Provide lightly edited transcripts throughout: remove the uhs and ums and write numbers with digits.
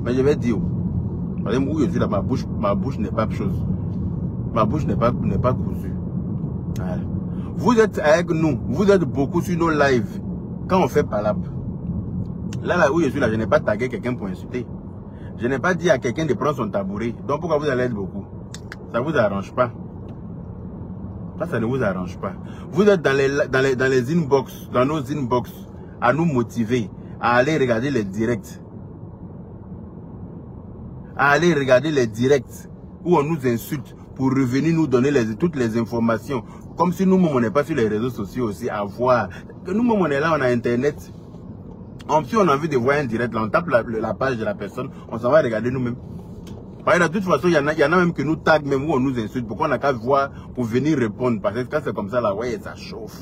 Mais je vais dire, parce que où je suis là, ma bouche n'est pas chose. Ma bouche n'est pas cousue. Voilà. Vous êtes avec nous, vous êtes beaucoup sur nos lives. Quand on fait palabre. Là où je suis là, je n'ai pas tagué quelqu'un pour insulter. Je n'ai pas dit à quelqu'un de prendre son tabouret. Donc pourquoi vous allez être beaucoup? Ça ne vous arrange pas. Ça ne vous arrange pas. Vous êtes dans les inbox, dans nos inbox, à nous motiver, à aller regarder les directs. À aller regarder les directs où on nous insulte pour revenir nous donner toutes les informations. Comme si nous-mêmes on n'est pas sur les réseaux sociaux aussi à voir. Que nous-mêmes on est là, on a internet. Si on a envie de voir un direct, là, on tape la page de la personne, on s'en va regarder nous-mêmes. De toute façon, il y en a même que nous tag même où on nous insulte. Pourquoi on n'a qu'à voir pour venir répondre? Parce que quand c'est comme ça, là, ouais, ça chauffe.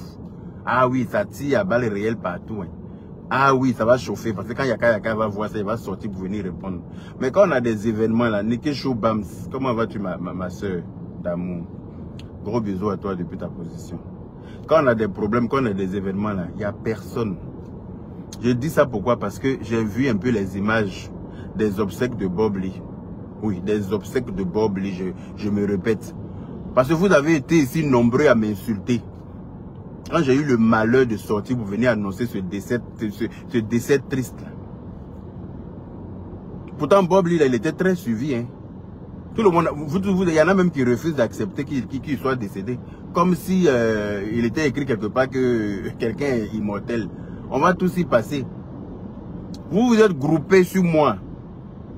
Ah oui, ça tire à balles réelles partout. Hein. Ah oui, ça va chauffer. Parce que quand Yaka va voir ça, il va sortir pour venir répondre. Mais quand on a des événements là, Niki Choubams, comment vas-tu ma soeur d'amour? Gros bisous à toi depuis ta position. Quand on a des problèmes, quand on a des événements là, il n'y a personne. Je dis ça pourquoi? Parce que j'ai vu un peu les images des obsèques de Bob Lee. Oui, des obsèques de Bob Lee, je me répète. Parce que vous avez été ici nombreux à m'insulter. Quand j'ai eu le malheur de sortir pour venir annoncer ce décès triste là. Pourtant Bob Lee, là, il était très suivi. Hein. Tout le monde, il y en a même qui refusent d'accepter qu'il soit décédé. Comme si il était écrit quelque part que quelqu'un est immortel. On va tous y passer. Vous vous êtes groupés sur moi.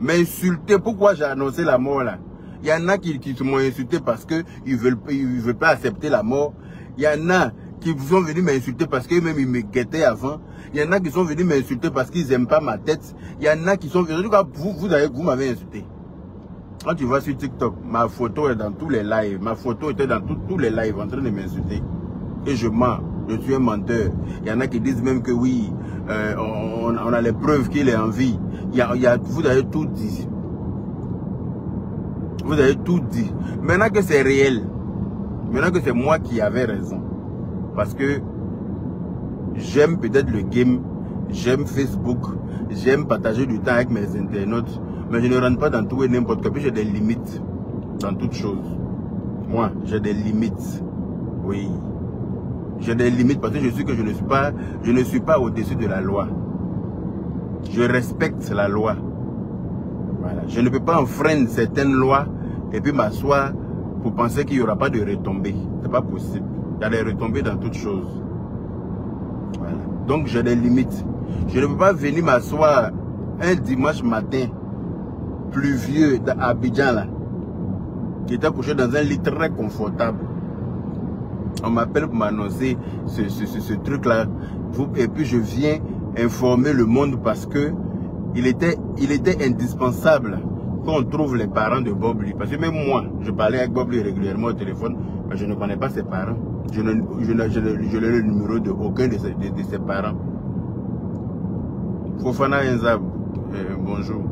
M'insulter. Pourquoi j'ai annoncé la mort là? Il y en a qui m'ont insulté parce qu'ils ne veulent pas accepter la mort. Il y en a qui sont venus m'insulter parce qu'eux-mêmes ils me guettaient avant. Il y en a qui sont venus m'insulter parce qu'ils n'aiment pas ma tête. Il y en a qui sont venus. Vous m'avez insulté. Quand tu vas sur TikTok, ma photo est dans tous les lives. Ma photo était dans tous les lives en train de m'insulter. Et je mens. Je suis un menteur. Il y en a qui disent même que oui, on a les preuves qu'il est en vie. Vous avez tout dit. Vous avez tout dit. Maintenant que c'est réel, maintenant que c'est moi qui avais raison. Parce que j'aime peut-être le game, j'aime Facebook, j'aime partager du temps avec mes internautes, mais je ne rentre pas dans tout et n'importe quoi. Puis j'ai des limites dans toutes choses. Moi, j'ai des limites. Oui. J'ai des limites parce que je sais que je ne suis pas au-dessus de la loi. Je respecte la loi. Voilà. Je ne peux pas enfreindre certaines lois et puis m'asseoir pour penser qu'il n'y aura pas de retombées. Ce n'est pas possible. Il y a des retombées dans toutes choses. Voilà. Donc j'ai des limites. Je ne peux pas venir m'asseoir un dimanche matin pluvieux à Abidjan là, qui était couché dans un lit très confortable. On m'appelle pour m'annoncer ce truc-là. Et puis je viens informer le monde parce que il était indispensable qu'on trouve les parents de Bob Lee. Parce que même moi, je parlais avec Bob Lee régulièrement au téléphone, mais je ne connais pas ses parents. Je n'ai le numéro de aucun de ses parents. Fofana Enzab, bonjour.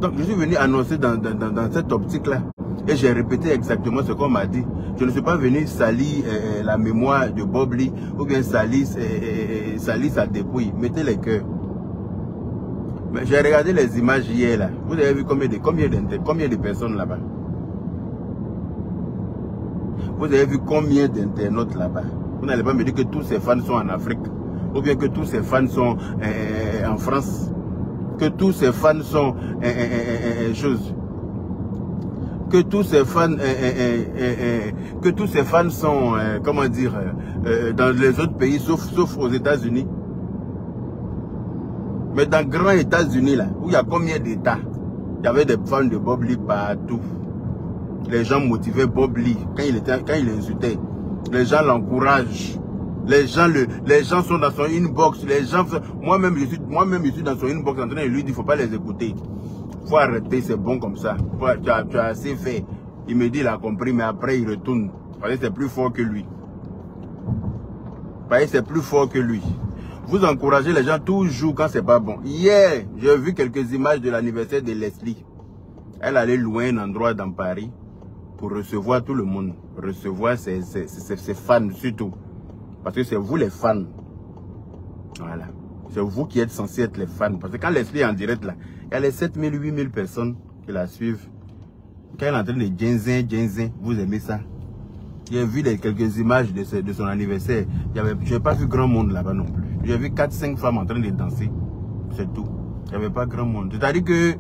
Donc je suis venu annoncer dans cette optique-là. Et j'ai répété exactement ce qu'on m'a dit. Je ne suis pas venu salir la mémoire de Bob Lee ou bien salir sa dépouille. Mettez les cœurs. J'ai regardé les images hier là. Vous avez vu combien de personnes là-bas? Vous avez vu combien d'internautes là-bas? Vous n'allez pas me dire que tous ces fans sont en Afrique. Ou bien que tous ces fans sont en France. Que tous ces fans sont que tous ces fans sont comment dire dans les autres pays sauf aux États-Unis. Mais dans grand États-Unis là, où il y a combien d'États? Il y avait des fans de Bob Lee partout. Les gens motivaient Bob Lee quand il insultait. Les gens l'encouragent. Les gens sont dans son inbox. Les gens, moi-même je suis dans son inbox en train de lui dire il ne faut pas les écouter. Faut arrêter, c'est bon comme ça. Tu as assez fait. Il me dit il a compris, mais après il retourne. Parce que c'est plus fort que lui. Parce que c'est plus fort que lui. Vous encouragez les gens toujours quand c'est pas bon. Hier, j'ai vu quelques images de l'anniversaire de Leslie. Elle allait louer un endroit dans Paris pour recevoir tout le monde. Recevoir ses fans surtout. Parce que c'est vous les fans. Voilà. C'est vous qui êtes censés être les fans. Parce que quand Leslie est en direct là, Il y a les 7000, 8000 personnes qui la suivent. Quand elle est en train de djinzin, vous aimez ça? J'ai vu quelques images de son anniversaire. Je n'avais pas vu grand monde là-bas non plus. J'ai vu 4-5 femmes en train de danser. C'est tout. Il n'y avait pas grand monde. C'est-à-dire que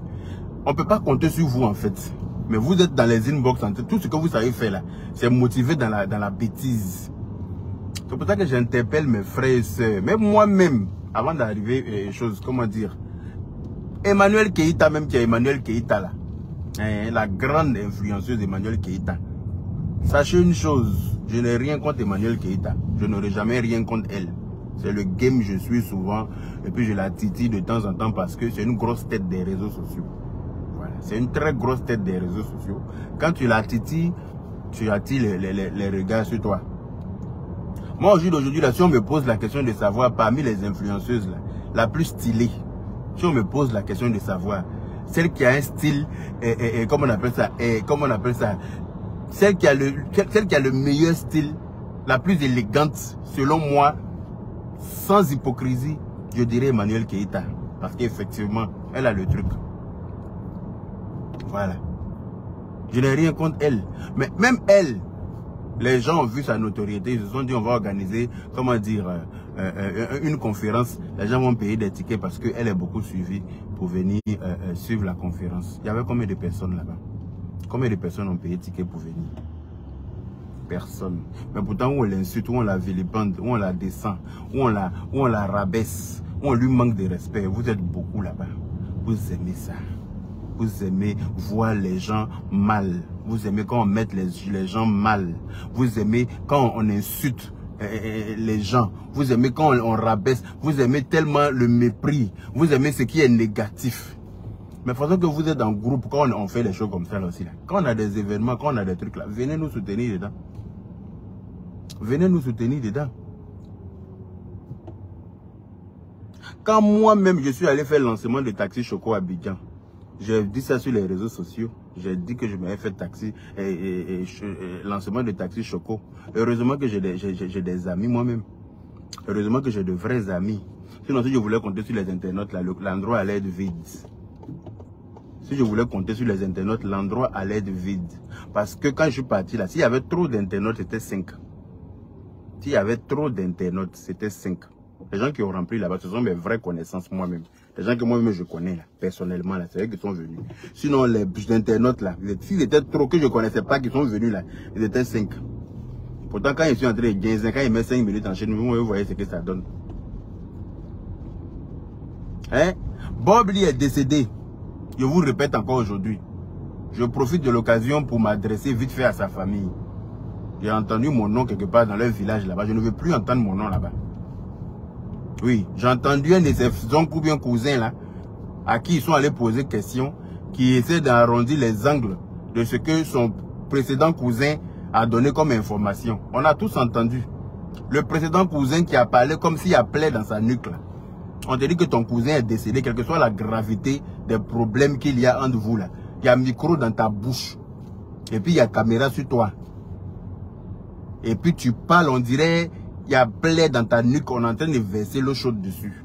on ne peut pas compter sur vous en fait. Mais vous êtes dans les inbox. Tout ce que vous savez faire là, c'est motivé dans la bêtise. C'est pour ça que j'interpelle mes frères et sœurs. Même moi-même, avant d'arriver, comment dire, Emmanuel Keïta, même qui est Emmanuel Keïta là. La grande influenceuse Emmanuel Keïta. Sachez une chose, je n'ai rien contre Emmanuel Keïta. Je n'aurai jamais rien contre elle. C'est le game que je suis souvent. Et puis je la titille de temps en temps parce que c'est une grosse tête des réseaux sociaux. Voilà. C'est une très grosse tête des réseaux sociaux. Quand tu la titilles, tu attires les regards sur toi. Moi aujourd'hui, là, si on me pose la question de savoir parmi les influenceuses, là, la plus stylée, si on me pose la question de savoir, celle qui a un style, comment on appelle ça, celle qui a le meilleur style, la plus élégante, selon moi, sans hypocrisie, je dirais Emmanuel Keïta. Parce qu'effectivement, elle a le truc. Voilà. Je n'ai rien contre elle. Mais même elle, les gens ont vu sa notoriété, ils se sont dit on va organiser, comment dire, une conférence. Les gens vont payer des tickets parce qu'elle est beaucoup suivie pour venir suivre la conférence. Il y avait combien de personnes là-bas? Combien de personnes ont payé ticket pour venir? Personne. Mais pourtant, où on l'insulte, où on la vilipende, où on la descend, où on la rabaisse, où on lui manque de respect. Vous êtes beaucoup là-bas. Vous aimez ça. Vous aimez voir les gens mal. Vous aimez quand on met les gens mal. Vous aimez quand on insulte les gens. Vous aimez quand on rabaisse. Vous aimez tellement le mépris. Vous aimez ce qui est négatif. Mais façon que vous êtes en groupe, quand on fait des choses comme ça là aussi, là, quand on a des événements, quand on a des trucs là, venez nous soutenir dedans. Venez nous soutenir dedans. Quand moi-même, je suis allé faire le lancement de Taxi Choco à Abidjan, j'ai dit ça sur les réseaux sociaux. J'ai dit que je m'avais fait lancement de Taxi Choco. Heureusement que j'ai des amis moi-même. Heureusement que j'ai de vrais amis. Sinon, si je voulais compter sur les internautes, l'endroit allait être vide. Si je voulais compter sur les internautes, l'endroit allait être vide. Parce que quand je suis parti là, s'il y avait trop d'internautes, c'était 5. S'il y avait trop d'internautes, c'était 5. Les gens qui ont rempli là-bas, ce sont mes vraies connaissances moi-même. Les gens que moi-même je connais là, personnellement là, c'est eux qui sont venus. Sinon, les internautes là, s'ils étaient trop que je ne connaissais pas qui sont venus là, ils étaient 5. Pourtant, quand ils sont entrés 15 ans, quand ils mettent 5 minutes en chaîne, vous voyez ce que ça donne. Hein? Bob Lee est décédé. Je vous répète encore aujourd'hui. Je profite de l'occasion pour m'adresser vite fait à sa famille. J'ai entendu mon nom quelque part dans leur village là-bas. Je ne veux plus entendre mon nom là-bas. Oui, j'ai entendu un de ses oncles ou bien cousins là, à qui ils sont allés poser question, qui essaie d'arrondir les angles de ce que son précédent cousin a donné comme information. On a tous entendu. Le précédent cousin qui a parlé comme s'il appelait dans sa nuque là. On te dit que ton cousin est décédé, quelle que soit la gravité des problèmes qu'il y a entre vous là. Il y a un micro dans ta bouche. Et puis il y a caméra sur toi. Et puis tu parles, on dirait, il y a plaie dans ta nuque, on est en train de verser l'eau chaude dessus.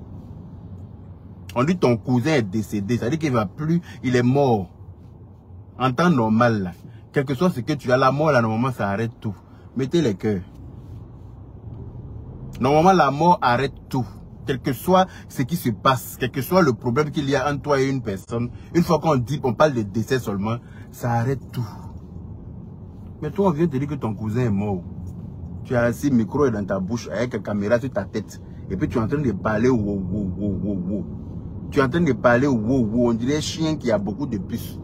On dit ton cousin est décédé, ça veut dire qu'il ne va plus, il est mort. En temps normal là. Quel que soit ce que tu as, la mort là, normalement ça arrête tout. Mettez les cœurs. Normalement la mort arrête tout. Quel que soit ce qui se passe, quel que soit le problème qu'il y a entre toi et une personne, une fois qu'on dit, on parle de décès seulement, ça arrête tout. Mais toi, on vient te dire que ton cousin est mort. Tu as assis, micro est dans ta bouche, avec une caméra sur ta tête. Et puis tu es en train de parler, wow. Tu es en train de parler, wow. On dirait un chien qui a beaucoup de puces.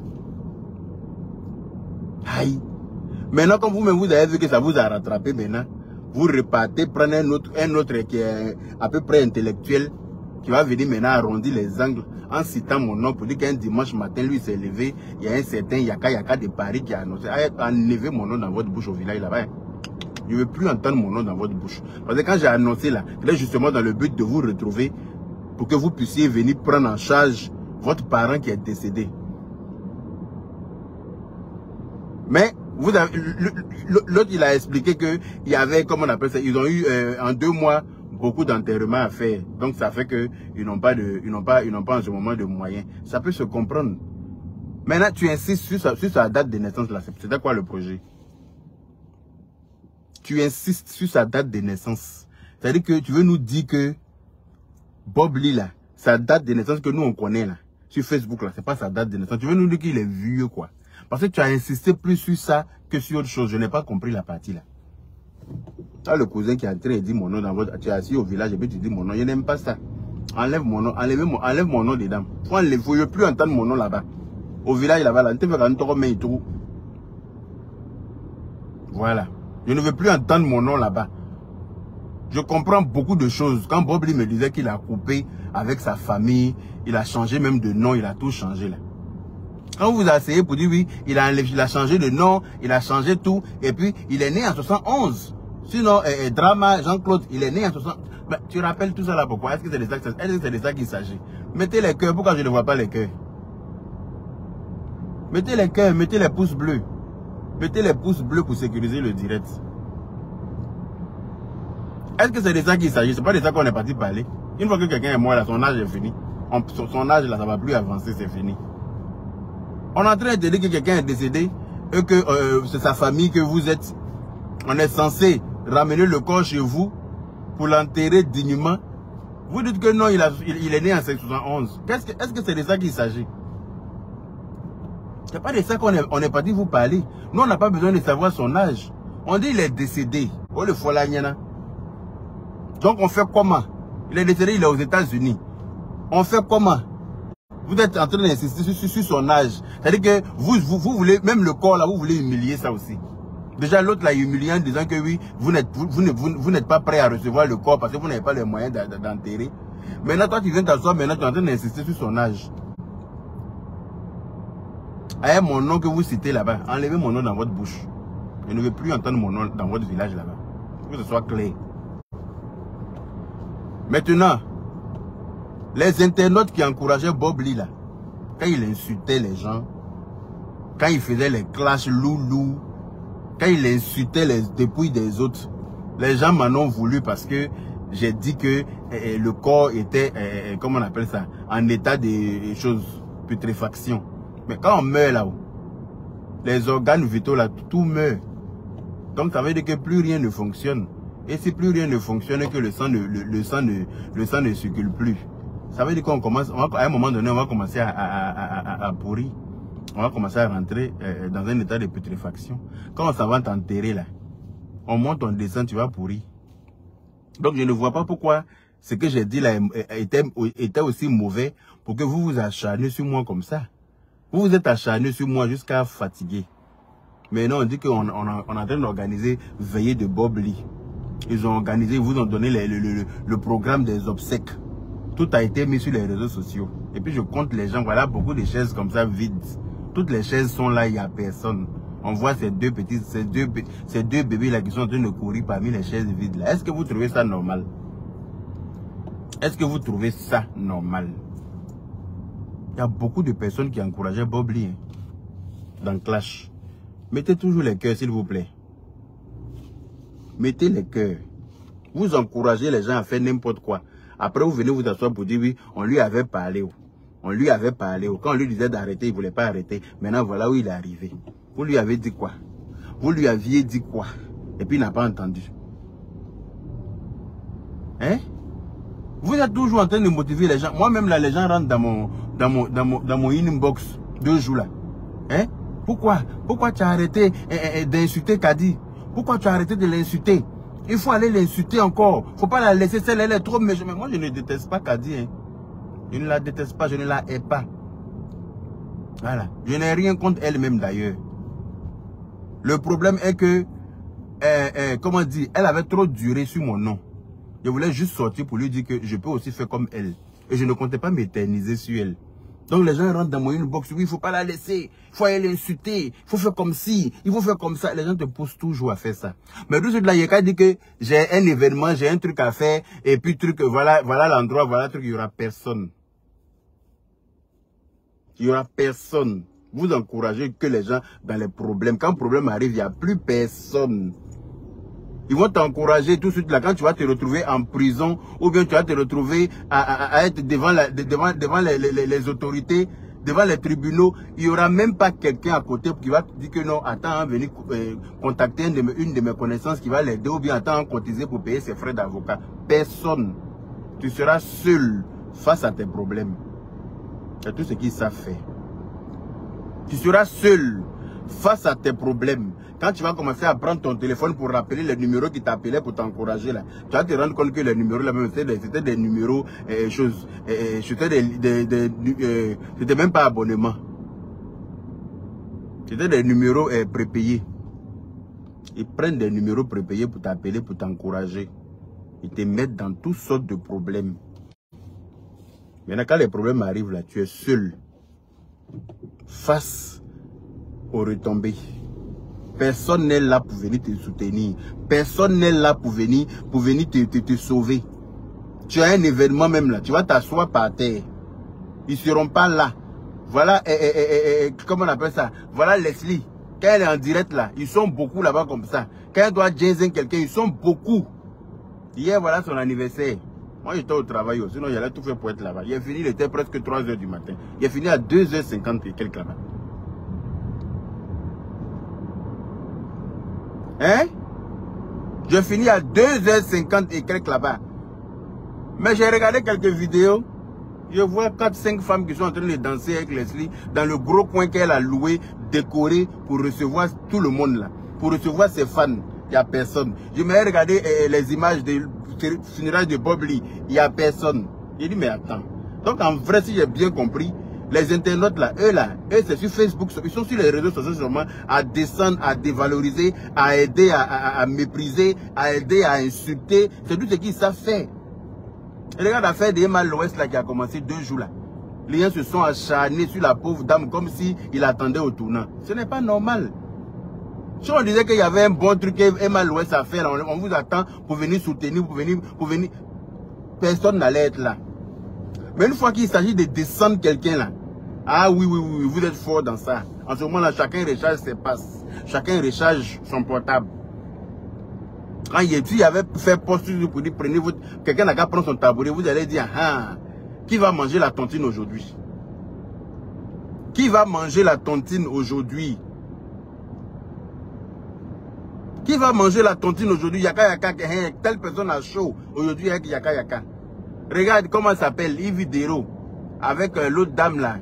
Aïe. Maintenant, comme vous-même, vous avez vu que ça vous a rattrapé maintenant. Vous repartez, prenez un autre qui est à peu près intellectuel, qui va venir maintenant arrondir les angles en citant mon nom pour dire qu'un dimanche matin, lui s'est levé, il y a un certain Yaka de Paris qui a annoncé, enlevez mon nom dans votre bouche au village là-bas. Je ne veux plus entendre mon nom dans votre bouche. Parce que quand j'ai annoncé là, c'était justement dans le but de vous retrouver pour que vous puissiez venir prendre en charge votre parent qui est décédé. Mais l'autre, il a expliqué qu'il y avait, comment on appelle ça, ils ont eu en 2 mois, beaucoup d'enterrements à faire. Donc ça fait qu'ils n'ont pas en ce moment de moyens. Ça peut se comprendre. Maintenant, tu insistes sur sa date de naissance là. C'était quoi le projet? Tu insistes sur sa date de naissance. C'est-à-dire que tu veux nous dire que Bob Lee là, sa date de naissance que nous on connaît là, sur Facebook là, c'est pas sa date de naissance. Tu veux nous dire qu'il est vieux quoi? Parce que tu as insisté plus sur ça que sur autre chose. Je n'ai pas compris la partie là. Tu as le cousin qui est entré et dit mon nom dans votre... Tu es assis au village et puis tu dis mon nom. Je n'aime pas ça. Enlève mon nom, enlève mon nom dedans. Il ne faut plus entendre mon nom là-bas. Au village là-bas, là, voilà. Je ne veux plus entendre mon nom là-bas. Je comprends beaucoup de choses. Quand Bob Lee me disait qu'il a coupé avec sa famille, il a changé même de nom, il a tout changé là. Quand vous asseyez pour dire oui, il a changé de nom, il a changé tout, et puis il est né en 71. Sinon, Drama, Jean-Claude, il est né en 60. Ben, tu rappelles tout ça là pourquoi? Est-ce que c'est de ça qu'il s'agit? Mettez les cœurs, pourquoi je ne vois pas les cœurs? Mettez les cœurs, mettez les pouces bleus. Mettez les pouces bleus pour sécuriser le direct. Est-ce que c'est de ça qu'il s'agit? C'est pas de ça qu'on est parti parler. Une fois que quelqu'un est mort là, son âge est fini. Son âge là, ça va plus avancer, c'est fini. On est en train de dire que quelqu'un est décédé et que c'est sa famille que vous êtes. On est censé ramener le corps chez vous pour l'enterrer dignement. Vous dites que non, il est né en 71. Est-ce que c'est de ça qu'il s'agit? C'est pas de ça qu'on est parti vous parler. Nous, on n'a pas besoin de savoir son âge. On dit qu'il est décédé. Oh, le Folanyana. Donc, on fait comment? Il est décédé, il est aux États-Unis. On fait comment? Vous êtes en train d'insister sur son âge. C'est-à-dire que vous voulez, même le corps là, vous voulez humilier ça aussi. Déjà, l'autre l'a humilié en disant que oui, vous n'êtes pas prêt à recevoir le corps parce que vous n'avez pas les moyens d'enterrer. Maintenant, toi, tu viens t'asseoir, maintenant, tu es en train d'insister sur son âge. Ayez mon nom que vous citez là-bas. Enlevez mon nom dans votre bouche. Je ne veux plus entendre mon nom dans votre village là-bas. Que ce soit clair. Maintenant, les internautes qui encourageaient Bob Lee là, quand il insultait les gens, quand il faisait les clashs loulou, quand il insultait les dépouilles des autres, les gens m'en ont voulu parce que j'ai dit que le corps était, comment on appelle ça, en état de choses, putréfaction. Mais quand on meurt là-haut, les organes vitaux là, tout meurt. Donc ça veut dire que plus rien ne fonctionne. Et si plus rien ne fonctionne, que le sang ne circule plus. Ça veut dire qu'on commence, à un moment donné, on va commencer à pourrir. On va commencer à rentrer dans un état de putréfaction. Quand on s'en va t'enterrer là, on monte, on descend, tu vas pourrir. Donc je ne vois pas pourquoi ce que j'ai dit là était aussi mauvais pour que vous vous acharniez sur moi comme ça. Vous vous êtes acharné sur moi jusqu'à fatiguer. Mais non, on dit qu'on est en train d'organiser veillée de Bob Lee. Ils ont organisé, ils vous ont donné le programme des obsèques. Tout a été mis sur les réseaux sociaux. Et puis je compte les gens, voilà beaucoup de chaises comme ça vides. Toutes les chaises sont là, il n'y a personne. On voit ces deux bébés là qui sont en train de courir parmi les chaises vides là. Est-ce que vous trouvez ça normal? Est-ce que vous trouvez ça normal? Il y a beaucoup de personnes qui encourageaient Bob Lee dans Clash. Mettez toujours les cœurs, s'il vous plaît. Mettez les cœurs. Vous encouragez les gens à faire n'importe quoi. Après, vous venez vous asseoir pour dire oui, on lui avait parlé. On lui avait parlé. Quand on lui disait d'arrêter, il ne voulait pas arrêter. Maintenant, voilà où il est arrivé. Vous lui avez dit quoi? Vous lui aviez dit quoi? Et puis il n'a pas entendu. Hein? Vous êtes toujours en train de motiver les gens. Moi-même, là, les gens rentrent dans mon inbox 2 jours là. Hein? Pourquoi tu as arrêté d'insulter Kadi? Pourquoi tu as arrêté de l'insulter? Il faut aller l'insulter encore. Il ne faut pas la laisser seule, elle est trop méchante. Mais moi, je ne déteste pas Kadi. Hein. Je ne la déteste pas, je ne la hais pas. Voilà. Je n'ai rien contre elle-même d'ailleurs. Le problème est que, comment dire, elle avait trop duré sur mon nom. Je voulais juste sortir pour lui dire que je peux aussi faire comme elle. Et je ne comptais pas m'éterniser sur elle. Donc les gens rentrent dans mon inbox, oui, il ne faut pas la laisser, il faut aller l'insulter, il faut faire comme ci, il faut faire comme ça. Les gens te poussent toujours à faire ça. Mais tout de suite là, il y a qu'à dire que j'ai un événement, j'ai un truc à faire, et puis truc, voilà l'endroit, voilà le truc, il n'y aura personne. Il n'y aura personne. Vous encouragez que les gens dans les problèmes. Quand le problème arrive, il n'y a plus personne. Il Ils vont t'encourager tout de suite là. Quand tu vas te retrouver en prison, ou bien tu vas te retrouver à être devant les autorités, devant les tribunaux, il n'y aura même pas quelqu'un à côté qui va te dire que non, attends, venir contacter une de mes connaissances qui va l'aider, ou bien attends, cotiser pour payer ses frais d'avocat. Personne. Tu seras seul face à tes problèmes. C'est tout ce qu'ils savent faire. Tu seras seul face à tes problèmes. Quand tu vas commencer à prendre ton téléphone pour rappeler les numéros qui t'appelaient pour t'encourager là, tu vas te rendre compte que les numéros là, c'était des numéros, c'était même pas abonnement. C'était des numéros prépayés. Ils prennent des numéros prépayés pour t'appeler, pour t'encourager. Ils te mettent dans toutes sortes de problèmes. Maintenant, quand les problèmes arrivent là, tu es seul face aux retombées. Personne n'est là pour venir te soutenir. Personne n'est là pour venir te sauver. Tu as un événement même là, tu vas t'asseoir par terre. Ils ne seront pas là. Voilà, comment on appelle ça? Voilà Leslie. Quand elle est en direct là, ils sont beaucoup là-bas comme ça. Quand elle doit jaser quelqu'un, ils sont beaucoup. Hier, voilà son anniversaire. Moi, j'étais au travail aussi, sinon j'allais tout faire pour être là-bas. Il est fini, il était presque 3 h du matin. Il est fini à 2h50 et quelques là-bas. Hein? Je finis à 2h50 et quelques là-bas. Mais j'ai regardé quelques vidéos. Je vois 4-5 femmes qui sont en train de danser avec Leslie dans le gros coin qu'elle a loué, décoré pour recevoir tout le monde là. Pour recevoir ses fans. Il n'y a personne. Je me suis regardé les images des funérailles de Bob Lee. Il n'y a personne. J'ai dit mais attends. Donc en vrai, si j'ai bien compris, les internautes là, eux c'est sur Facebook, ils sont sur les réseaux sociaux seulement à descendre, à dévaloriser, à aider, à mépriser, à aider, à insulter. C'est tout ce qu'ils savent faire. Et regarde l'affaire d'Emma l'Ouest là qui a commencé 2 jours là. Les gens se sont acharnés sur la pauvre dame comme si il attendait au tournant. Ce n'est pas normal. Si on disait qu'il y avait un bon truc qu'Emma l'Ouest a fait, on vous attend pour venir soutenir, pour venir. Personne n'allait être là. Mais une fois qu'il s'agit de descendre quelqu'un là, ah oui, vous êtes fort dans ça. En ce moment-là, chacun recharge ses passes. Chacun recharge son portable. Quand il avait fait poste pour dire, prenez votre... Quelqu'un n'a qu'à prendre son tabouret, vous allez dire, ah, qui va manger la tontine aujourd'hui? Qui va manger la tontine aujourd'hui? Qui va manger la tontine aujourd'hui? Yaka, telle personne a chaud. Aujourd'hui, yaka. Regarde comment elle s'appelle, Yves Dero. Avec l'autre dame là.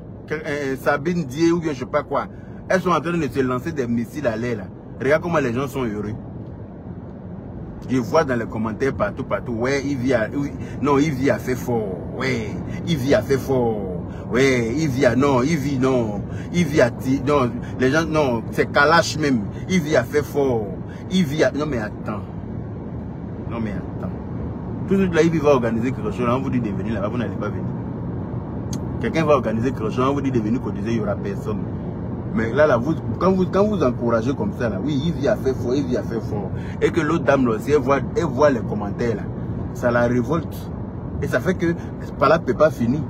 Sabine Dié ou bien je sais pas quoi. Elles sont en train de se lancer des missiles à l'air là. Regarde comment les gens sont heureux. Je vois dans les commentaires partout. Ouais, Yves a fait fort. Ouais, Yves a fait fort. Ouais, Yves non. Yves a dit, non, les gens, non, c'est Kalash même. Yves a fait fort. Non mais attends. Tout de suite là, Yves va organiser quelque chose. On vous dit de venir là-bas, vous n'allez pas venir. Quelqu'un va organiser quelque chose, on vous dit de venir cotiser, il n'y aura personne. Mais là, quand vous encouragez comme ça, là, oui, Yves a fait fort, et que l'autre dame, là aussi, elle voit les commentaires, là, ça la révolte. Et ça fait que par là, ne peut pas finir.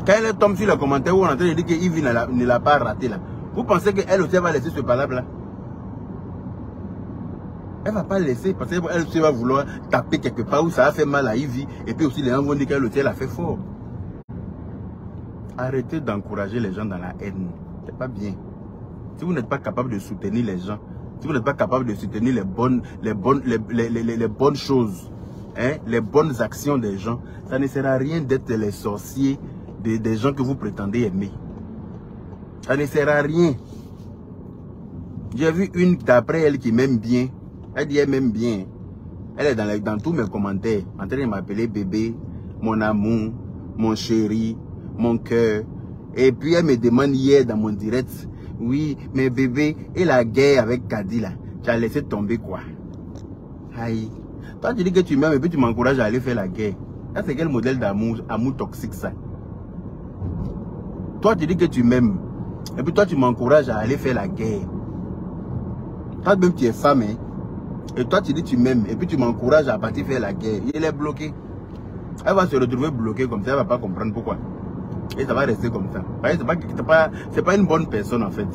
Quand elle tombe sur les commentaires où on est en train de dire que Yves ne l'a pas raté, là, vous pensez qu'elle aussi va laisser ce palabre là? Elle ne va pas laisser, parce qu'elle aussi va vouloir taper quelque part où ça a fait mal à Yves, et puis aussi les gens vont dire qu'elle aussi, elle a fait fort. Arrêtez d'encourager les gens dans la haine. C'est pas bien. Si vous n'êtes pas capable de soutenir les gens, si vous n'êtes pas capable de soutenir les bonnes choses, hein, les bonnes actions des gens, ça ne sert à rien d'être les sorciers des gens que vous prétendez aimer. Ça ne sert à rien. J'ai vu une d'après elle qui m'aime bien. Elle dit elle m'aime bien. Elle est dans tous mes commentaires, en train de m'appeler bébé, mon amour, mon chéri, mon cœur. Et puis elle me demande hier dans mon direct, oui, mais bébé, et la guerre avec Kadi là, tu as laissé tomber quoi? Aïe. Toi tu dis que tu m'aimes et puis tu m'encourages à aller faire la guerre. Ça c'est quel modèle d'amour toxique ça? Toi tu dis que tu m'aimes et puis toi tu m'encourages à aller faire la guerre. Toi même tu es femme, hein? Et toi tu dis que tu m'aimes et puis tu m'encourages à partir faire la guerre. Il est bloqué. Elle va se retrouver bloquée comme ça, elle ne va pas comprendre pourquoi. Et ça va rester comme ça. C'est pas une bonne personne en fait.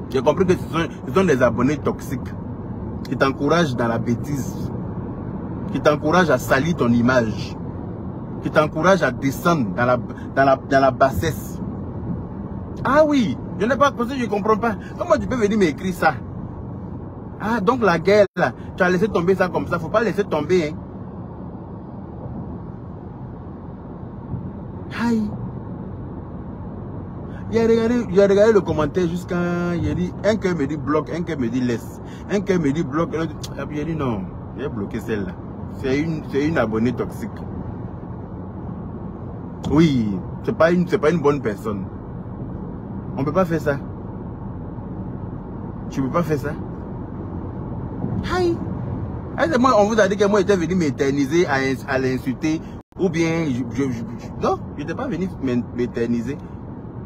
J'ai compris que ce sont des abonnés toxiques. qui t'encourage dans la bêtise, qui t'encourage à salir ton image, qui t'encourage à descendre dans la bassesse. Ah oui, je n'ai pas pensé, je ne comprends pas. Comment tu peux venir m'écrire ça? Ah, donc la guerre, là, tu as laissé tomber ça comme ça. Il ne faut pas laisser tomber. Hein. Aïe. J'ai regardé le commentaire jusqu'à... Il a dit, un cœur me dit bloc, un cœur me dit laisse. Un cœur me dit bloc. J'ai dit non, j'ai bloqué celle-là. C'est une abonnée toxique. Oui, c'est pas une bonne personne. On ne peut pas faire ça. Tu ne peux pas faire ça. Aïe. Moi, on vous a dit que moi, j'étais venu m'éterniser à l'insulter. Ou bien, non, je n'étais pas venu m'éterniser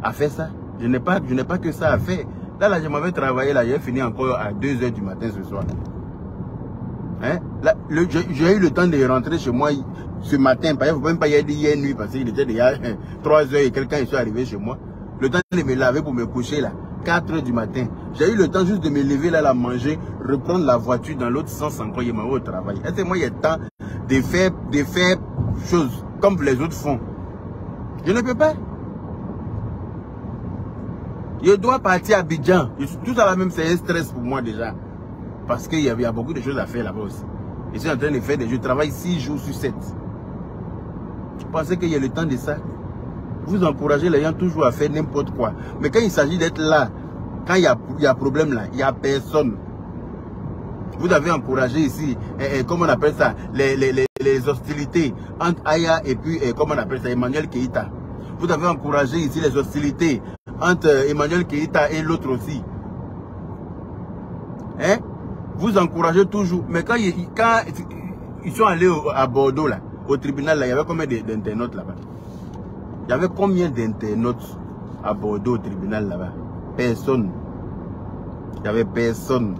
à faire ça. Je n'ai pas que ça à faire. Là, je m'avais travaillé, là, j'ai fini encore à 2 h du matin ce soir. Hein? J'ai eu le temps de rentrer chez moi ce matin. Il ne faut même pas y aller hier nuit parce qu'il était déjà 3 h et quelqu'un est arrivé chez moi. Le temps de me laver pour me coucher là. 4 h du matin. J'ai eu le temps juste de me lever là, la manger, reprendre la voiture dans l'autre sens encore, il m'a au travail. Est-ce que moi, il y a le temps de faire choses comme les autres font? Je ne peux pas. Je dois partir à Abidjan. Tout ça là même, c'est un stress pour moi déjà. Parce qu'il y a beaucoup de choses à faire là-bas aussi. Je suis en train de faire des jeux. Je travaille 6 jours sur 7. Je pensais qu'il y a le temps de ça. Vous encouragez les gens toujours à faire n'importe quoi. Mais quand il s'agit d'être là, quand il y a problème là, il n'y a personne. Vous avez encouragé ici, comment on appelle ça, les hostilités entre Aya et puis, comment on appelle ça, Emmanuel Keïta. Vous avez encouragé ici les hostilités entre Emmanuel Keïta et l'autre aussi. Hein? Vous encouragez toujours. Mais quand ils sont allés à Bordeaux, là, au tribunal, là, il y avait combien d'internautes là-bas? Il y avait combien d'internautes à Bordeaux au tribunal là-bas? Personne. Il n'y avait personne.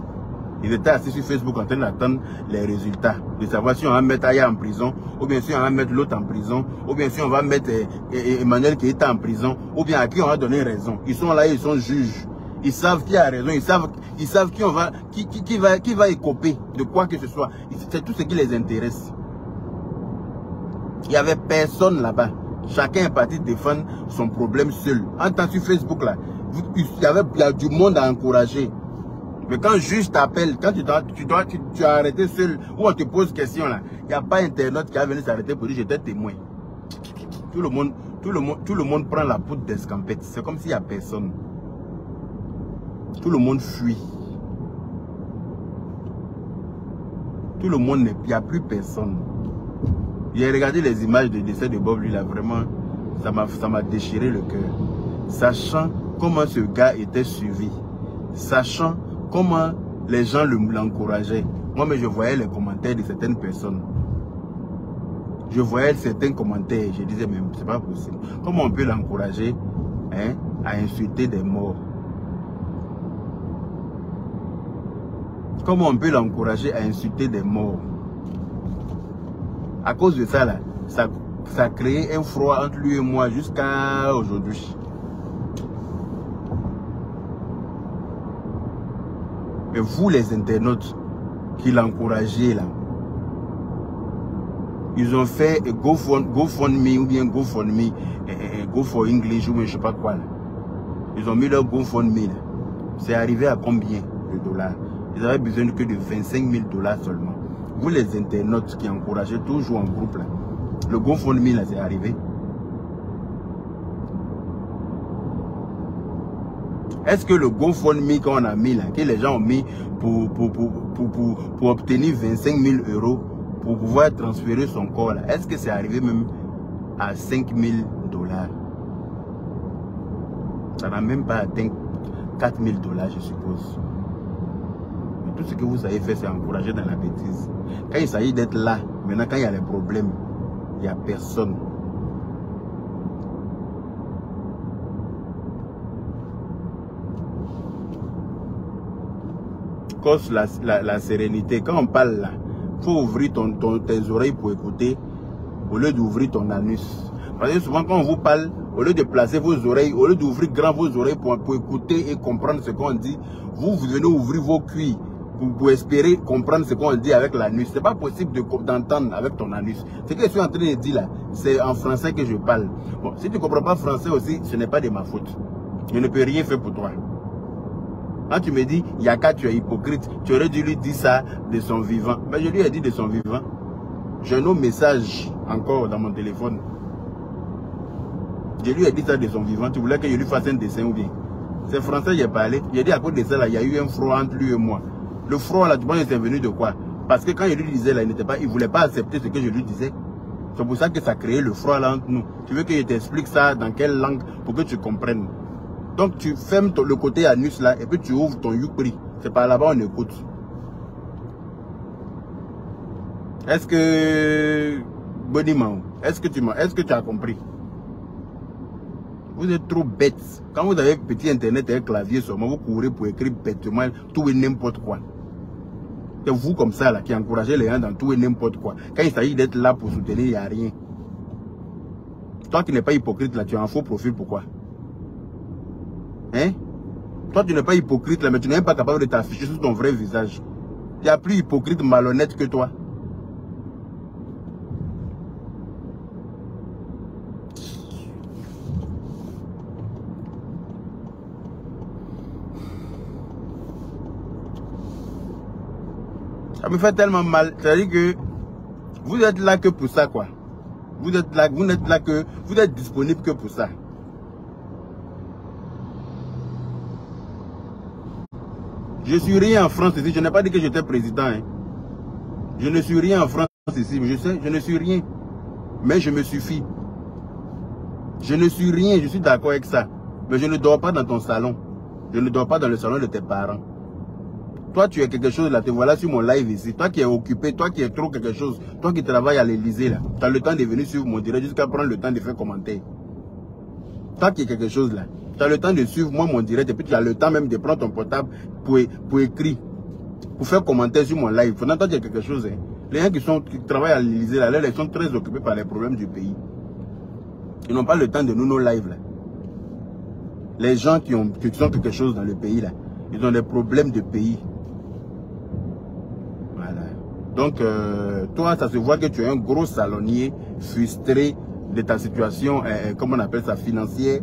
Ils étaient assis sur Facebook en train d'attendre les résultats. De savoir si on va mettre Aya en prison, ou bien si on va mettre l'autre en prison, ou bien si on va mettre Emmanuel qui est en prison, ou bien à qui on va donner raison. Ils sont là, ils sont juges. Ils savent qui a raison, ils savent qui va écoper de quoi que ce soit. C'est tout ce qui les intéresse. Il n'y avait personne là-bas. Chacun est parti défendre son problème seul. En tant que sur Facebook là, il y a du monde à encourager. Mais quand le juge t'appelle, quand tu as arrêté seul, ou on te pose question là, il n'y a pas internaute qui a venu s'arrêter pour dire j'étais témoin. Tout le monde prend la poudre d'escampette. C'est comme s'il n'y a personne. Tout le monde fuit. Tout le monde, il n'y a plus personne. J'ai regardé les images de décès de Bob, lui là, vraiment, ça m'a déchiré le cœur. Sachant comment ce gars était suivi, sachant comment les gens l'encourageaient. Moi, mais je voyais les commentaires de certaines personnes. Je voyais certains commentaires, je disais, mais c'est pas possible. Comment on peut l'encourager hein, à insulter des morts? Comment on peut l'encourager à insulter des morts? À cause de ça, là, ça a créé un froid entre lui et moi jusqu'à aujourd'hui. Mais vous, les internautes qui l'encouragez, là, ils ont fait GoFundMe ou bien GoFundMe, Go for English ou bien je sais pas quoi. Là. Ils ont mis leur GoFundMe. C'est arrivé à combien de dollars? Ils avaient besoin que de 25 000 $ seulement. Vous les internautes qui encouragez toujours en groupe là, le GoFundMe là c'est arrivé. Est-ce que le GoFundMe qu'on a mis là, que les gens ont mis pour obtenir 25 000 € pour pouvoir transférer son corps là, est-ce que c'est arrivé même à 5 000 $? Ça n'a même pas atteint 4 000 $, je suppose. Tout ce que vous avez fait, c'est encourager dans la bêtise. Quand il s'agit d'être là, maintenant quand il y a les problèmes, il n'y a personne. Cause la sérénité. Quand on parle là, il faut ouvrir tes oreilles pour écouter, au lieu d'ouvrir ton anus. Parce que souvent quand on vous parle, au lieu de placer vos oreilles, au lieu d'ouvrir grand vos oreilles pour écouter et comprendre ce qu'on dit, vous venez ouvrir vos cuits pour espérer comprendre ce qu'on dit avec l'anus. C'est pas possible d'entendre avec ton anus. Ce que je suis en train de dire là, c'est en français que je parle. Bon, si tu ne comprends pas français aussi, ce n'est pas de ma faute. Je ne peux rien faire pour toi. Quand tu me dis, Yaka, tu es hypocrite, tu aurais dû lui dire ça de son vivant. Mais je lui ai dit de son vivant. J'ai un autre message encore dans mon téléphone. Je lui ai dit ça de son vivant. Tu voulais que je lui fasse un dessin ou bien? C'est français, j'ai parlé. J'ai dit à cause de ça, là, il y a eu un froid entre lui et moi. Le froid, là, tu penses que c'est venu de quoi? Parce que quand je lui disais, là, il ne voulait pas accepter ce que je lui disais. C'est pour ça que ça a créé le froid là entre nous. Tu veux que je t'explique ça dans quelle langue pour que tu comprennes. Donc, tu fermes le côté anus là et puis tu ouvres ton Youpri. C'est par là-bas on écoute. Est-ce que... Boniment, est-ce que tu as compris? Vous êtes trop bêtes. Quand vous avez petit internet et un clavier seulement, vous courez pour écrire bêtement tout et n'importe quoi. C'est vous comme ça là qui encouragez les gens dans tout et n'importe quoi. Quand il s'agit d'être là pour soutenir, il n'y a rien. Toi qui n'es pas hypocrite là, tu as un faux profil, pourquoi? Hein? Toi tu n'es pas hypocrite là, mais tu n'es même pas capable de t'afficher sur ton vrai visage. Il y a plus hypocrite malhonnête que toi. Ça me fait tellement mal. C'est-à-dire que vous êtes là que pour ça, quoi. Vous n'êtes là que... Vous êtes disponible que pour ça. Je suis rien en France ici. Je n'ai pas dit que j'étais président. Hein. Je ne suis rien en France ici. Je sais, je ne suis rien. Mais je me suffis. Je ne suis rien. Je suis d'accord avec ça. Mais je ne dors pas dans ton salon. Je ne dors pas dans le salon de tes parents. Toi, tu es quelque chose là, te voilà sur mon live ici. Toi qui es occupé, toi qui es trop quelque chose, toi qui travailles à l'Élysée là, tu as le temps de venir suivre mon direct jusqu'à prendre le temps de faire commentaire. Toi qui es quelque chose là, tu as le temps de suivre moi mon direct et puis tu as le temps même de prendre ton portable pour écrire, pour faire commentaire sur mon live. Pendant toi tu es quelque chose. Hein. Les gens qui travaillent à l'Élysée là, ils sont très occupés par les problèmes du pays. Ils n'ont pas le temps de nous nos lives là. Les gens qui sont quelque chose dans le pays là, ils ont des problèmes de pays. Donc, toi, ça se voit que tu es un gros salonnier frustré de ta situation, comment on appelle ça, financière.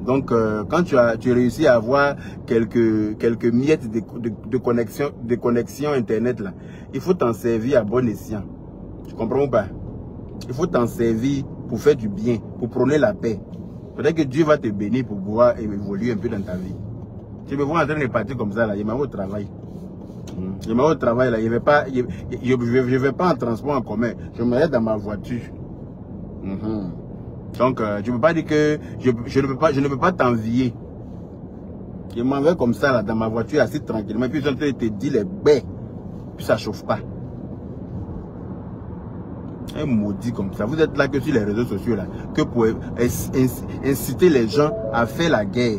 Donc, quand tu réussis à avoir quelques miettes de connexion Internet, là, il faut t'en servir à bon escient. Tu comprends ou pas? Il faut t'en servir pour faire du bien, pour prôner la paix. Peut-être que Dieu va te bénir pour pouvoir évoluer un peu dans ta vie. Tu me vois en train de partir comme ça, là, il m'a au travail. Je vais au travail là, je vais pas en transport en commun, je me mets dans ma voiture. Donc je ne peux pas dire que je ne peux pas t'envier. Je m'en vais comme ça là dans ma voiture assis tranquillement, puis je suis en train de te dire les baies, puis ça chauffe pas. Un maudit comme ça. Vous êtes là que sur les réseaux sociaux là, que pour inciter les gens à faire la guerre.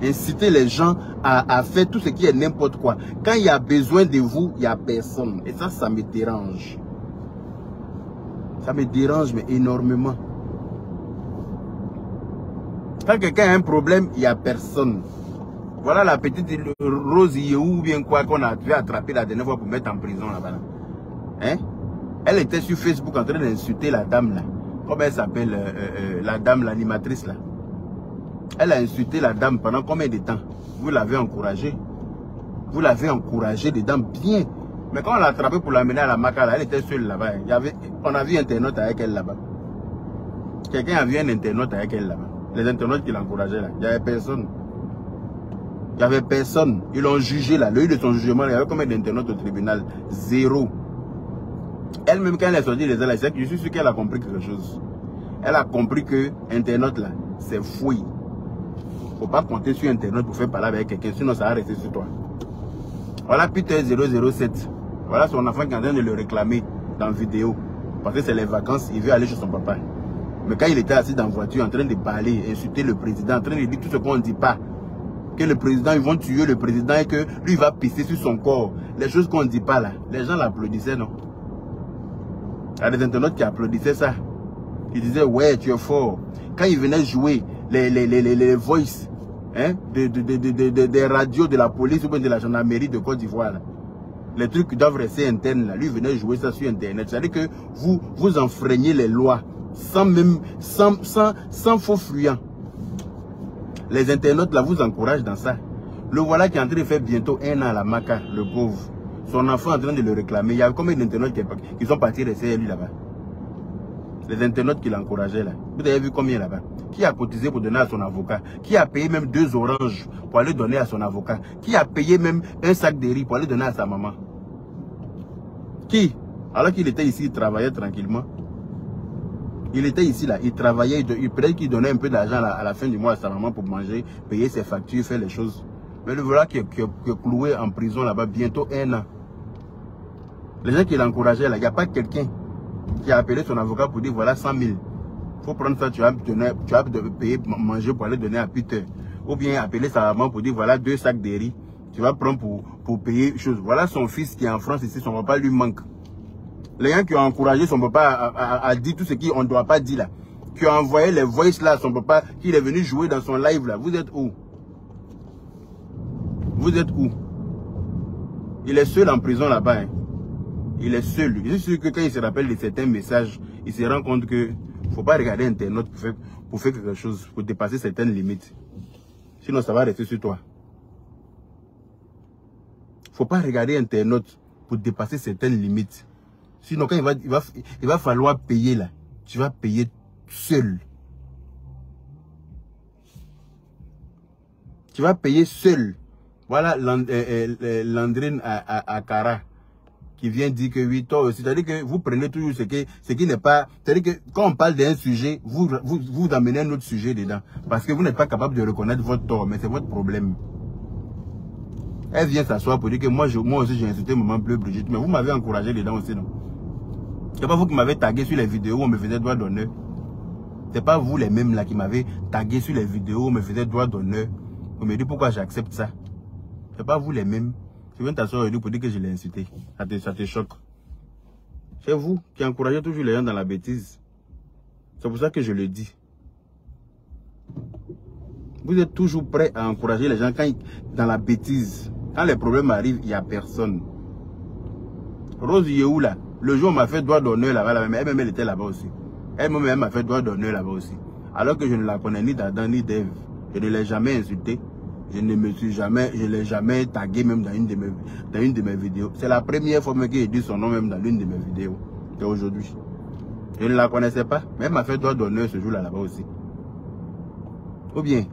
Inciter les gens à faire tout ce qui est n'importe quoi. Quand il y a besoin de vous, il n'y a personne. Et ça me dérange. Ça me dérange, mais énormément. Quand quelqu'un a un problème, il n'y a personne. Voilà la petite Rose ou bien quoi qu'on a dû attraper la dernière fois pour mettre en prison là-bas. Hein? Elle était sur Facebook en train d'insulter la dame là. Comment elle s'appelle la dame, l'animatrice là? Elle a insulté la dame pendant combien de temps? Vous l'avez encouragée. Vous l'avez encouragée dedans bien. Mais quand on l'a attrapée pour l'amener à la Macala, elle était seule là-bas. On a vu un internaute avec elle là-bas. Quelqu'un a vu un internaute avec elle là-bas. Les internautes qui l'encourageaient là. Il n'y avait personne. Il n'y avait personne. Ils l'ont jugé là. Le lieu de son jugement, il y avait combien d'internautes au tribunal? Zéro. Elle-même, quand elle est sortie des ailes, je suis sûr qu'elle a compris quelque chose. Elle a compris que internaute là, c'est fouille. Faut pas compter sur Internet pour faire parler avec quelqu'un, sinon ça va rester sur toi. Voilà Peter 007. Voilà son enfant qui est en train de le réclamer dans la vidéo. Parce que c'est les vacances, il veut aller chez son papa. Mais quand il était assis dans la voiture en train de parler, insulter le président, en train de dire tout ce qu'on ne dit pas. Que le président, ils vont tuer le président et que lui il va pisser sur son corps. Les choses qu'on ne dit pas là. Les gens l'applaudissaient, non? Il y a des internautes qui applaudissaient ça. Ils disaient, ouais, tu es fort. Quand il venait jouer les voice, hein, des radios de la police ou bien de la gendarmerie de Côte d'Ivoire. Les trucs qui doivent rester internes, là. Lui venait jouer ça sur Internet. C'est-à-dire que vous enfreignez les lois sans faux fuyant. Les internautes là vous encouragent dans ça. Le voilà qui est en train de faire bientôt 1 an à la Maca, le pauvre. Son enfant est en train de le réclamer. Il y a combien d'internautes qui sont partis rester lui là-bas? Les internautes qui l'encourageaient là. Vous avez vu combien là-bas? Qui a cotisé pour donner à son avocat? Qui a payé même 2 oranges pour aller donner à son avocat? Qui a payé même un sac de riz pour aller donner à sa maman? Qui? Alors qu'il était ici, il travaillait tranquillement. Il était ici là, il travaillait, peut-être qu'il donnait un peu d'argent à la fin du mois à sa maman pour manger, payer ses factures, faire les choses. Mais le voilà qui est cloué en prison là-bas bientôt 1 an. Les gens qui l'encourageaient là, il n'y a pas quelqu'un qui a appelé son avocat pour dire voilà 100 000. Il faut prendre ça, tu vas payer manger pour aller donner à Peter. Ou bien appeler sa maman pour dire voilà 2 sacs de riz. Tu vas prendre pour payer chose. Voilà son fils qui est en France ici, son papa lui manque. Les gens qui ont encouragé son papa à dire tout ce qu'on ne doit pas dire là. Qui ont envoyé les voices là à son papa, qu'il est venu jouer dans son live là. Vous êtes où? Vous êtes où? Il est seul en prison là-bas. Hein. Il est seul. Je suis sûr que quand il se rappelle de certains messages, il se rend compte que ne faut pas regarder Internet pour faire quelque chose, pour dépasser certaines limites. Sinon, ça va rester sur toi. Il ne faut pas regarder Internet pour dépasser certaines limites. Sinon, quand il va falloir payer là, tu vas payer seul. Tu vas payer seul. Voilà Landrine Akara qui vient dire que oui, toi aussi. C'est-à-dire que vous prenez toujours ce qui n'est pas... C'est-à-dire que quand on parle d'un sujet, vous amenez un autre sujet dedans. Parce que vous n'êtes pas capable de reconnaître votre tort, mais c'est votre problème. Elle vient s'asseoir pour dire que moi aussi j'ai insulté maman Bleu Brigitte, mais vous m'avez encouragé dedans aussi, non? C'est pas vous qui m'avez tagué sur les vidéos où on me faisait droit d'honneur. C'est pas vous les mêmes là qui m'avez tagué sur les vidéos où on me faisait droit d'honneur. Vous me dites pourquoi j'accepte ça. C'est pas vous les mêmes. Tu viens t'asseoir aujourd'hui pour dire que je l'ai insulté. Ça te choque. C'est vous qui encouragez toujours les gens dans la bêtise. C'est pour ça que je le dis. Vous êtes toujours prêt à encourager les gens dans la bêtise. Quand les problèmes arrivent, il n'y a personne. Rose Yehou là, le jour où on m'a fait droit d'honneur là-bas, elle-même elle était là-bas aussi. Elle-même m'a fait droit d'honneur là-bas aussi. Alors que je ne la connais ni d'Adam ni d'Ève. Je ne l'ai jamais insulté. Je ne l'ai jamais tagué même dans une de mes vidéos. C'est la première fois que j'ai dit son nom même dans l'une de mes vidéos. C'est aujourd'hui. Je ne la connaissais pas, mais elle m'a fait droit d'honneur ce jour-là là-bas aussi. Ou bien,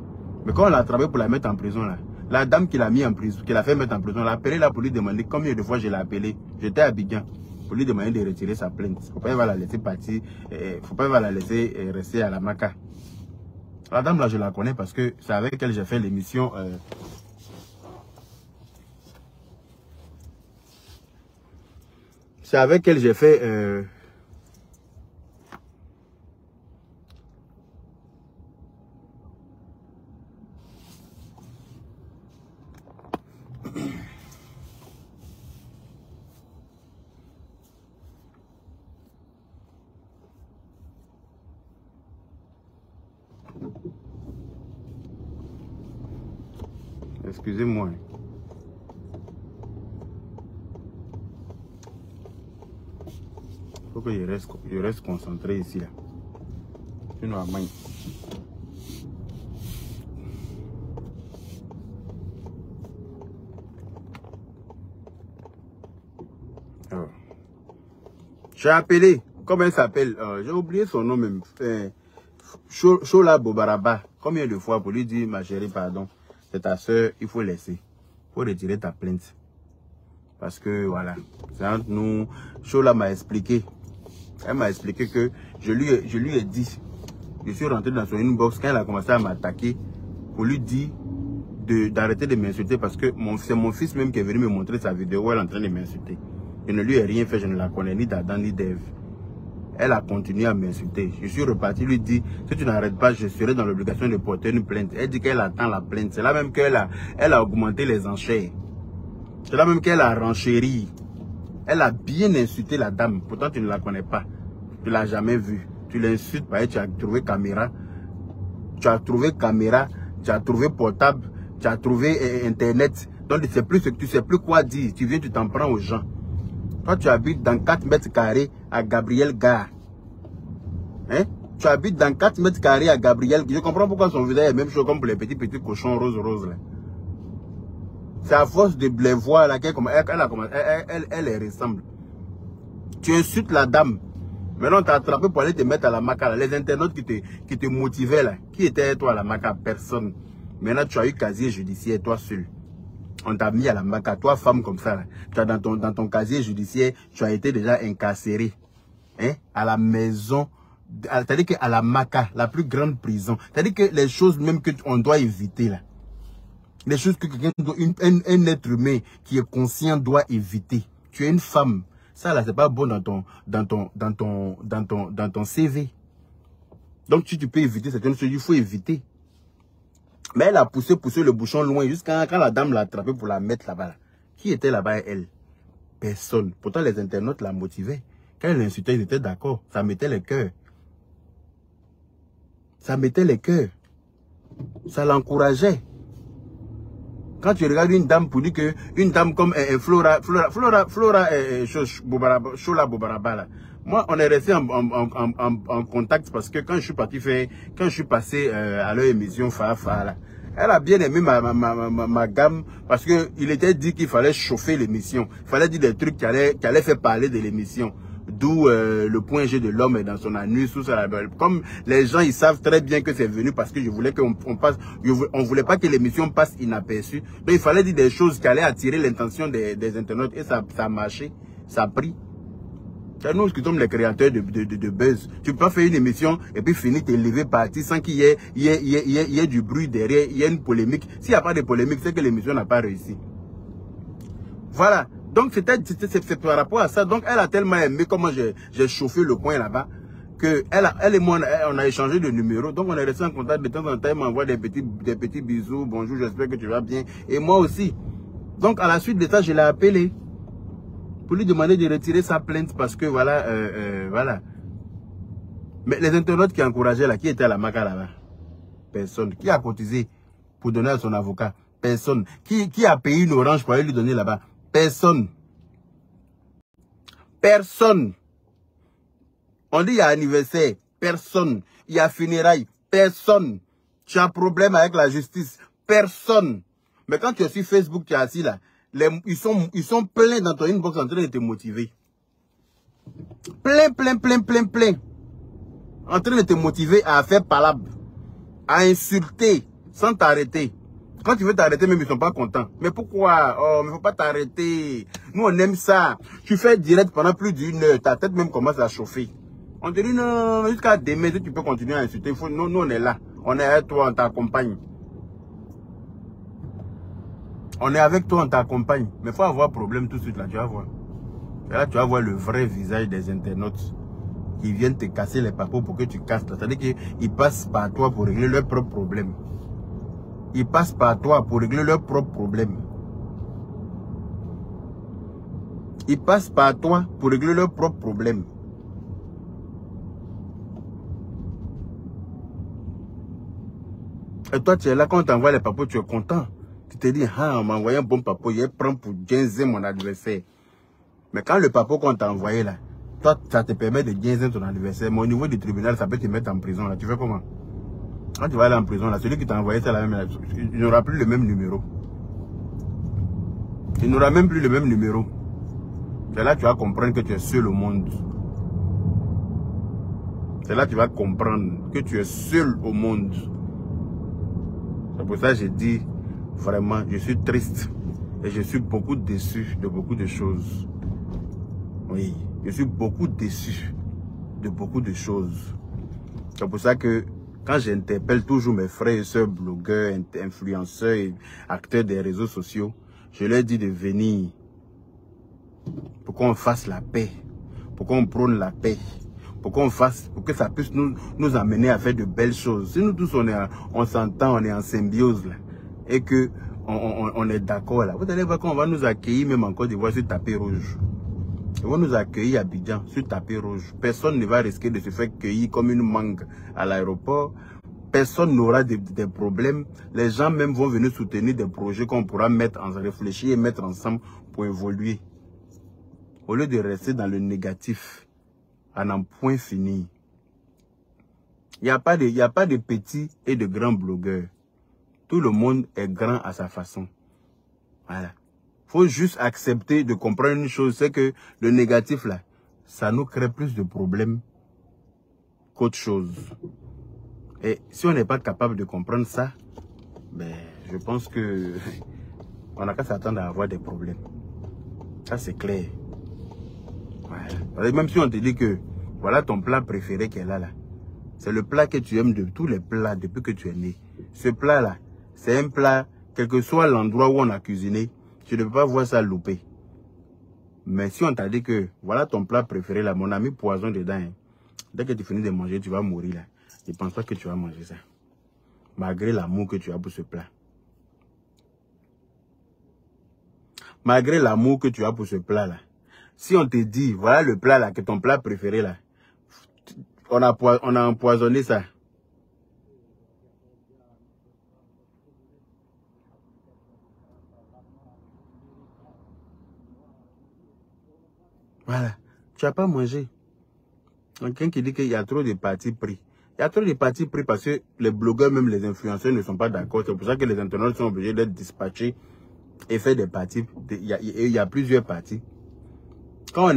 mais quand on l'a travaillé pour la mettre en prison là, la dame qui l'a mis en prison, qui l'a fait mettre en prison, l'a appelé là pour lui demander combien de fois je l'ai appelé. J'étais à Abidjan pour lui demander de retirer sa plainte. Faut pas la laisser partir, faut pas la laisser rester à la Maca. La dame là, je la connais parce que c'est avec elle que j'ai fait l'émission. C'est avec elle que j'ai fait. Excusez-moi. Il faut que je reste concentré ici là. Sinon, à main. J'ai appelé. Comment elle s'appelle? J'ai oublié son nom même. Chola Bobaraba. Combien de fois pour lui dire ma chérie, pardon. C'est ta soeur, il faut laisser. Il faut retirer ta plainte. Parce que voilà, c'est entre nous. Chola m'a expliqué. Elle m'a expliqué que je lui ai dit. Je suis rentré dans son inbox quand elle a commencé à m'attaquer pour lui dire d'arrêter de m'insulter parce que c'est mon fils même qui est venu me montrer sa vidéo où elle est en train de m'insulter. Je ne lui ai rien fait, je ne la connais ni d'Adam ni d'Ève. Elle a continué à m'insulter. Je suis reparti lui dire, si tu n'arrêtes pas, je serai dans l'obligation de porter une plainte. Elle dit qu'elle attend la plainte. C'est là même qu'elle a augmenté les enchères. C'est là même qu'elle a renchéri. Elle a bien insulté la dame. Pourtant, tu ne la connais pas. Tu ne l'as jamais vue. Tu l'insultes parce que tu as trouvé caméra. Tu as trouvé caméra tu as trouvé portable, tu as trouvé Internet. Donc, tu sais plus quoi dire. Tu viens, tu t'en prends aux gens. Toi, tu habites dans 4 mètres carrés à Gabriel Gare. Hein? Tu habites dans 4 mètres carrés à Gabriel. Je comprends pourquoi son visage est même chose comme pour les petits cochons roses. C'est à force de les voir là qu'elle les ressemble. Tu insultes la dame. Maintenant, tu as attrapé pour aller te mettre à la maca. Les internautes qui te motivaient là. Qui était toi à la maca? Personne. Maintenant, tu as eu casier judiciaire, toi seul. On t'a mis à la maca. Toi, femme comme ça. Là. Tu as dans ton casier judiciaire, tu as été déjà incarcéré. Hein? À la maison. C'est-à-dire qu'à la maca, la plus grande prison. C'est-à-dire que les choses même qu'on doit éviter là. Les choses que un être humain qui est conscient doit éviter. Tu es une femme. Ça là, c'est pas bon dans ton CV. Donc si tu peux éviter certaines choses, il faut éviter. Mais elle a poussé le bouchon loin jusqu'à quand la dame l'a attrapé pour la mettre là-bas. Là. Qui était là-bas elle? Personne. Pourtant les internautes la motivaient. Quand elle l'insultait, ils étaient d'accord. Ça mettait les cœurs. Ça mettait les cœurs. Ça l'encourageait. Quand tu regardes une dame pour dire que une dame comme Flora Chola Bobaraba là, moi on est resté en contact parce que quand je suis passé à leur émission Fafa là, elle a bien aimé ma gamme parce que il était dit qu'il fallait chauffer l'émission, il fallait dire des trucs qui allaient faire parler de l'émission. D'où le point G de l'homme dans son anus, tout ça. Comme les gens, ils savent très bien que c'est venu parce que je voulais qu'on passe, on voulait pas que l'émission passe inaperçue. Donc il fallait dire des choses qui allaient attirer l'intention des internautes et ça a marché, ça a pris. C'est nous qui sommes les créateurs de buzz. Tu peux pas faire une émission et puis finir t'élever parti sans qu'il y ait du bruit derrière, il y ait une polémique. S'il n'y a pas de polémique, c'est que l'émission n'a pas réussi. Voilà. Donc, c'est par rapport à ça. Donc, elle a tellement aimé comment j'ai chauffé le coin là-bas que elle et moi, on a échangé de numéros. Donc, on est resté en contact de temps en temps. Elle m'envoie des petits bisous. Bonjour, j'espère que tu vas bien. Et moi aussi. Donc, à la suite de ça, je l'ai appelé pour lui demander de retirer sa plainte parce que voilà, voilà. Mais les internautes qui encourageaient là, qui étaient à la maca là-bas? Personne. Qui a cotisé pour donner à son avocat? Personne. Qui a payé une orange pour aller lui donner là-bas? Personne. Personne. On dit il y a anniversaire. Personne. Il y a funérailles. Personne. Tu as un problème avec la justice. Personne. Mais quand tu es sur Facebook, tu es assis là. Ils sont pleins dans ton inbox en train de te motiver. Plein. En train de te motiver à faire palabre. À insulter. Sans t'arrêter. Quand tu veux t'arrêter, même ils ne sont pas contents. Mais pourquoi? Oh, mais il ne faut pas t'arrêter. Nous, on aime ça. Tu fais direct pendant plus d'une heure. Ta tête même commence à chauffer. On te dit non, jusqu'à demain, tu peux continuer à insulter. Nous, on est là. On est avec toi, on t'accompagne. On est avec toi, on t'accompagne. Mais il faut avoir problème tout de suite, là, tu vas voir. Et là, tu vas voir le vrai visage des internautes qui viennent te casser les papos pour que tu casses. C'est-à-dire qu'ils passent par toi pour régler leurs propres problèmes. Ils passent par toi pour régler leurs propres problèmes. Ils passent par toi pour régler leurs propres problèmes. Et toi, tu es là, quand on t'envoie les papos, tu es content. Tu te dis, ah, on m'a envoyé un bon papo, il prend pour 15 mon adversaire. Mais quand le papo qu'on t'a envoyé là, toi, ça te permet de 15 ton adversaire. Mais au niveau du tribunal, ça peut te mettre en prison là. Tu fais comment? Quand tu vas aller en prison, là, celui qui t'a envoyé ça, là, il n'aura plus le même numéro. Il n'aura même plus le même numéro. C'est là que tu vas comprendre que tu es seul au monde. C'est là que tu vas comprendre que tu es seul au monde. C'est pour ça que j'ai dit, vraiment, je suis triste. Et je suis beaucoup déçu de beaucoup de choses. Oui, je suis beaucoup déçu de beaucoup de choses. C'est pour ça que quand j'interpelle toujours mes frères et sœurs blogueurs, influenceurs et acteurs des réseaux sociaux, je leur dis de venir pour qu'on fasse la paix, pour qu'on prône la paix, pour que ça puisse nous amener à faire de belles choses. Si nous tous on s'entend, on est en symbiose là, et que on est d'accord là, vous allez voir qu'on va nous accueillir même en Côte d'Ivoire sur tapis rouge. Ils vont nous accueillir à Abidjan sur tapis rouge. Personne ne va risquer de se faire cueillir comme une mangue à l'aéroport personne n'aura des problèmes. Les gens même vont venir soutenir des projets qu'on pourra mettre en réfléchir et mettre ensemble pour évoluer. Au lieu de rester dans le négatif, à n'en point finir. Il n'y a pas de petits et de grands blogueurs. Tout le monde est grand à sa façon. Voilà. Il faut juste accepter de comprendre une chose, c'est que le négatif là, ça nous crée plus de problèmes qu'autre chose. Et si on n'est pas capable de comprendre ça, ben, je pense que on n'a qu'à s'attendre à avoir des problèmes. Ça c'est clair. Voilà. Même si on te dit que voilà ton plat préféré qu'elle a là. C'est le plat que tu aimes de tous les plats depuis que tu es né. Ce plat là, c'est un plat, quel que soit l'endroit où on a cuisiné, tu ne peux pas voir ça louper. Mais si on t'a dit que voilà ton plat préféré là, mon ami poison dedans, hein, dès que tu finis de manger, tu vas mourir là. Je ne pense pas que tu vas manger ça. Malgré l'amour que tu as pour ce plat. Malgré l'amour que tu as pour ce plat là. Si on te dit, voilà le plat là, que ton plat préféré là, on a empoisonné ça. Voilà. Tu n'as pas mangé. Quelqu'un qui dit qu'il y a trop de partis pris. Il y a trop de partis pris parce que les blogueurs, même les influenceurs ne sont pas d'accord. C'est pour ça que les internautes sont obligés d'être dispatchés et faire des partis. Il y a plusieurs partis. Quand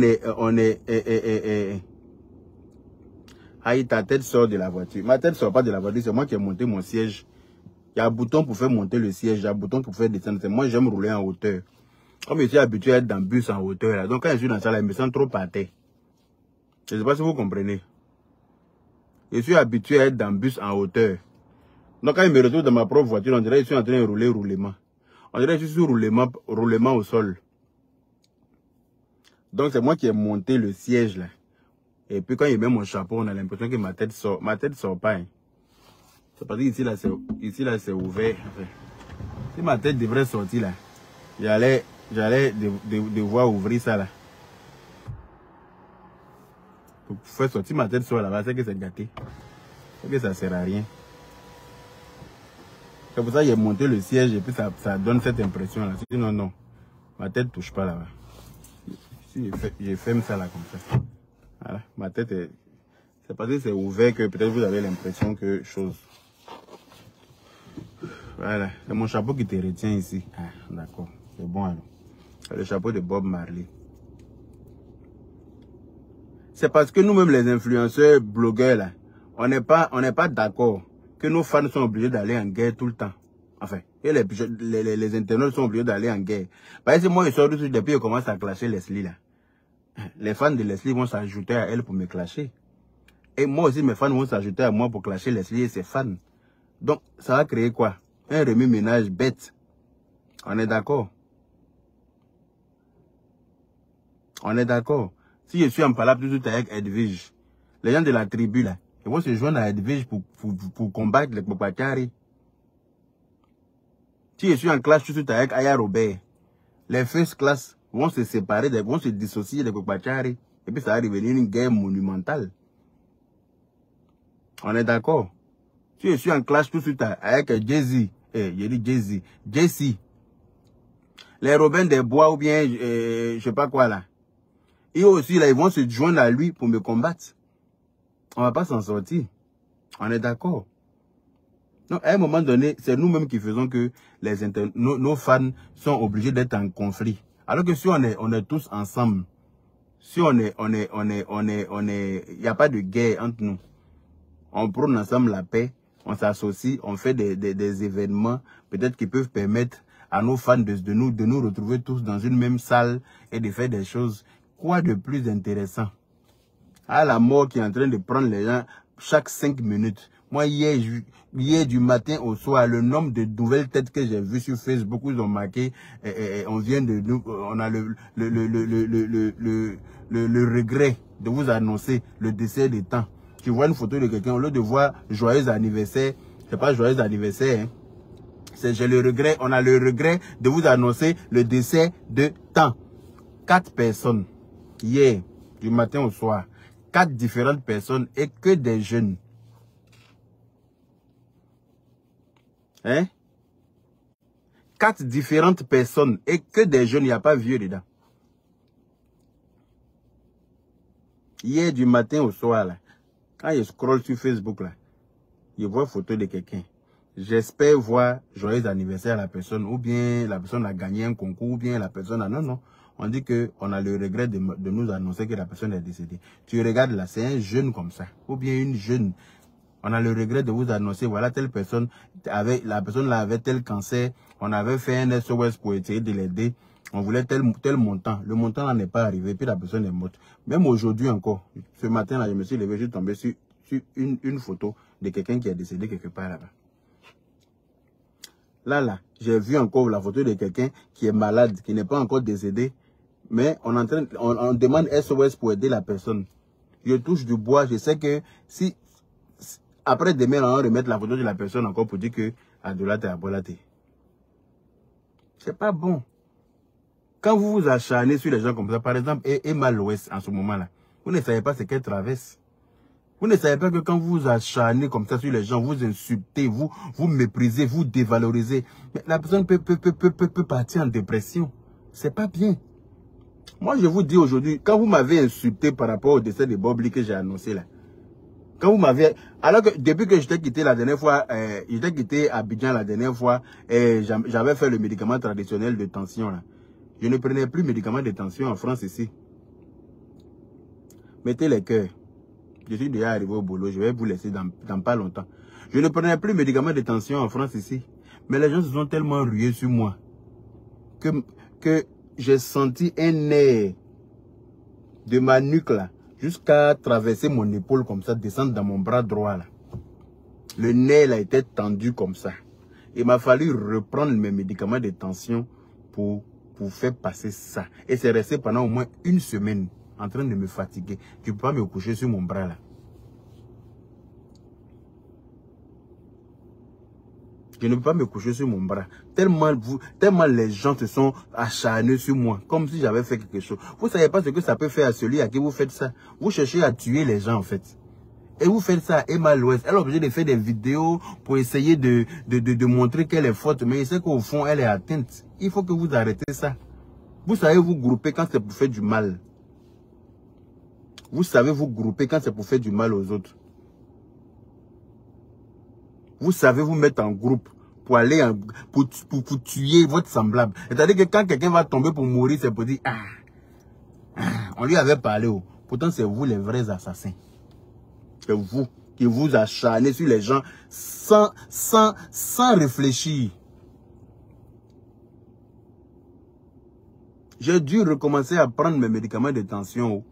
Aïe, ta tête sort de la voiture. Ma tête ne sort pas de la voiture, c'est moi qui ai monté mon siège. Il y a un bouton pour faire monter le siège, il y a un bouton pour faire descendre. Moi, j'aime rouler en hauteur. Comme je suis habitué à être dans le bus en hauteur, là. Donc quand je suis dans ça, là, je me sens trop par terre. Je ne sais pas si vous comprenez. Je suis habitué à être dans le bus en hauteur. Donc quand je me retrouve dans ma propre voiture, on dirait que je suis en train de rouler roulement. On dirait que je suis sur roulement au sol. Donc c'est moi qui ai monté le siège là. Et puis quand il met mon chapeau, on a l'impression que ma tête sort. Ma tête ne sort pas. Hein. C'est parce que ici là c'est ouvert. Enfin, si ma tête devrait sortir là, j'allais devoir ouvrir ça là. Pour faire sortir ma tête sur là-bas, c'est que c'est gâté. C'est que ça ne sert à rien. C'est pour ça que j'ai monté le siège et puis ça donne cette impression là. Sinon non, ma tête ne touche pas là-bas. Si je ferme ça là comme ça. Voilà, ma tête est... C'est parce que c'est ouvert que peut-être vous avez l'impression que chose... Voilà, c'est mon chapeau qui te retient ici. Ah, d'accord, c'est bon alors. C'est le chapeau de Bob Marley. C'est parce que nous-mêmes les influenceurs, blogueurs là, on n'est pas d'accord que nos fans sont obligés d'aller en guerre tout le temps. Enfin, et les internautes sont obligés d'aller en guerre. Parce que moi, je sors depuis que je commence à clasher Leslie là. Les fans de Leslie vont s'ajouter à elle pour me clasher. Et moi aussi, mes fans vont s'ajouter à moi pour clasher Leslie et ses fans. Donc, ça va créer quoi? Un remue-ménage bête. On est d'accord? On est d'accord? Si je suis en palabre tout de suite avec Edwige, les gens de la tribu là, ils vont se joindre à Edwige pour combattre les Popachari. Si je suis en classe tout de suite avec Aya Robert, les first class vont se séparer, vont se dissocier des Popachari. Et puis ça va devenir une guerre monumentale. On est d'accord? Si je suis en classe tout de suite avec Jay-Z, j'ai dit Jay-Z, Jay-Z, les Robins des Bois ou bien je sais pas quoi là. Et aussi là, ils vont se joindre à lui pour me combattre. On va pas s'en sortir. On est d'accord. Donc à un moment donné, c'est nous-mêmes qui faisons que nos fans sont obligés d'être en conflit. Alors que si on est tous ensemble, si il n'y a pas de guerre entre nous. On prône ensemble la paix, on s'associe, on fait des événements, peut-être qui peuvent permettre à nos fans de nous retrouver tous dans une même salle et de faire des choses. Quoi de plus intéressant? À la mort qui est en train de prendre les gens chaque 5 minutes. Moi, hier du matin au soir, le nombre de nouvelles têtes que j'ai vues sur Facebook où ils ont marqué, on vient de nous, on a le regret de vous annoncer le décès des temps. Tu vois une photo de quelqu'un, au lieu de voir joyeux anniversaire, c'est pas joyeux anniversaire, hein. J'ai le regret, on a le regret de vous annoncer le décès de temps. 4 personnes, hier, du matin au soir, 4 différentes personnes et que des jeunes. Hein? 4 différentes personnes et que des jeunes, il n'y a pas vieux dedans. Hier du matin au soir, là, quand je scroll sur Facebook, là, je vois photo de quelqu'un. J'espère voir joyeux anniversaire à la personne, ou bien la personne a gagné un concours, ou bien la personne a... Non, non. On dit qu'on a le regret de nous annoncer que la personne est décédée. Tu regardes là, c'est un jeune comme ça, ou bien une jeune. On a le regret de vous annoncer, voilà, telle personne, la personne là avait tel cancer, on avait fait un SOS pour essayer de l'aider, on voulait tel montant. Le montant là n'est pas arrivé, puis la personne est morte. Même aujourd'hui encore, ce matin là, je me suis levé, je suis tombé sur une photo de quelqu'un qui est décédé quelque part là-bas. Là, j'ai vu encore la photo de quelqu'un qui est malade, qui n'est pas encore décédé, mais on demande SOS pour aider la personne. Je touche du bois, je sais que si après demain, on va remettre la photo de la personne encore pour dire que Adolate est abolate. C'est pas bon. Quand vous vous acharnez sur les gens comme ça, par exemple, Emma Loès en ce moment-là, vous ne savez pas ce qu'elle traverse. Vous ne savez pas que quand vous vous acharnez comme ça sur les gens, vous insultez, vous méprisez, vous dévalorisez. Mais la personne peut partir en dépression. C'est pas bien. Moi, je vous dis aujourd'hui, quand vous m'avez insulté par rapport au décès de Bob Lee que j'ai annoncé là, quand vous m'avez... Alors que depuis que je t'ai quitté la dernière fois, je t'ai quitté Abidjan la dernière fois, j'avais fait le médicament traditionnel de tension là. Je ne prenais plus médicament de tension en France ici. Mettez les cœurs. Je suis déjà arrivé au boulot, je vais vous laisser dans pas longtemps. Je ne prenais plus médicament de tension en France ici. Mais les gens se sont tellement rués sur moi que j'ai senti un air de ma nuque là, jusqu'à traverser mon épaule comme ça, descendre dans mon bras droit là. Le nez là était tendu comme ça. Il m'a fallu reprendre mes médicaments de tension pour faire passer ça. Et c'est resté pendant au moins une semaine en train de me fatiguer. Tu ne peux pas me coucher sur mon bras là. Je ne peux pas me coucher sur mon bras. Tellement les gens se sont acharnés sur moi. Comme si j'avais fait quelque chose. Vous ne savez pas ce que ça peut faire à celui à qui vous faites ça. Vous cherchez à tuer les gens en fait. Et vous faites ça à Emma Loès. Elle est obligée de faire des vidéos pour essayer de montrer qu'elle est forte. Mais il sait qu'au fond, elle est atteinte. Il faut que vous arrêtez ça. Vous savez vous grouper quand c'est pour faire du mal. Vous savez vous grouper quand c'est pour faire du mal aux autres. Vous savez vous mettre en groupe pour aller pour tuer votre semblable. C'est-à-dire que quand quelqu'un va tomber pour mourir, c'est pour dire on lui avait parlé. Pourtant, c'est vous les vrais assassins. C'est vous qui vous acharnez sur les gens sans réfléchir. J'ai dû recommencer à prendre mes médicaments de tension.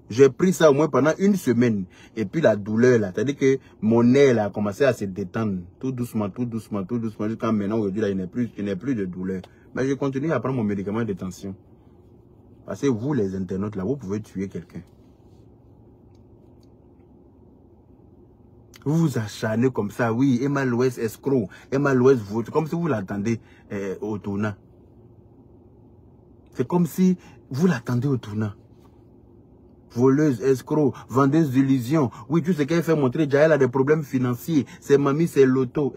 J'ai pris ça au moins pendant une semaine. Et puis la douleur là, c'est-à-dire que mon nez là a commencé à se détendre. Tout doucement, jusqu'à maintenant aujourd'hui là, il n'est plus de douleur. Mais je continue à prendre mon médicament de tension. Parce que vous les internautes là, vous pouvez tuer quelqu'un. Vous vous acharnez comme ça, oui, Emma Loès escroc, Emma Loès vote, comme si vous l'attendez au tournant. C'est comme si vous l'attendez au tournant. Voleuse, escroc, vendeuse d'illusions. Oui, tout ce qu'elle fait montrer, Jaël a des problèmes financiers. C'est mamie, c'est l'auto.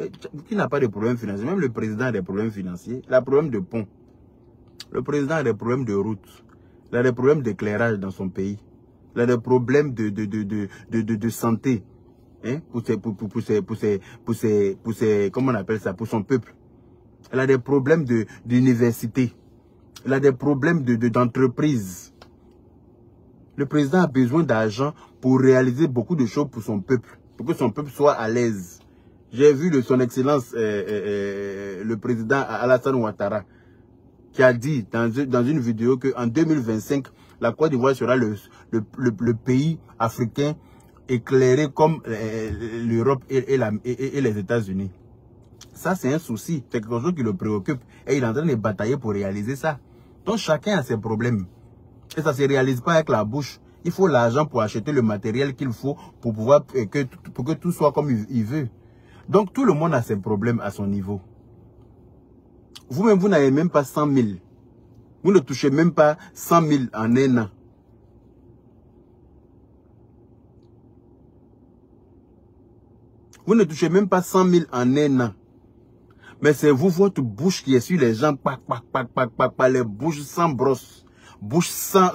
Qui n'a pas de problèmes financiers? Même le président a des problèmes financiers. Il a des problèmes de pont. Le président a des problèmes de route. Il a des problèmes d'éclairage dans son pays. Il a des problèmes de santé. Hein? Comment on appelle ça? Pour son peuple. Il a des problèmes d'université. Il a des problèmes d'entreprise. Le président a besoin d'argent pour réaliser beaucoup de choses pour son peuple. Pour que son peuple soit à l'aise. J'ai vu de son excellence le président Alassane Ouattara qui a dit dans une vidéo qu'en 2025, la Côte d'Ivoire sera le pays africain éclairé comme l'Europe et les États-Unis. Ça, c'est un souci. C'est quelque chose qui le préoccupe. Et il est en train de batailler pour réaliser ça. Donc, chacun a ses problèmes. Et ça ne se réalise pas avec la bouche. Il faut l'argent pour acheter le matériel qu'il faut pour pouvoir pour que tout soit comme il veut. Donc, tout le monde a ses problèmes à son niveau. Vous-même, vous n'avez même pas 100 000. Vous ne touchez même pas 100 000 en un an. Vous ne touchez même pas 100 000 en un an. Mais c'est vous, votre bouche qui est sur les gens, les bouches sans brosse. Bouche sans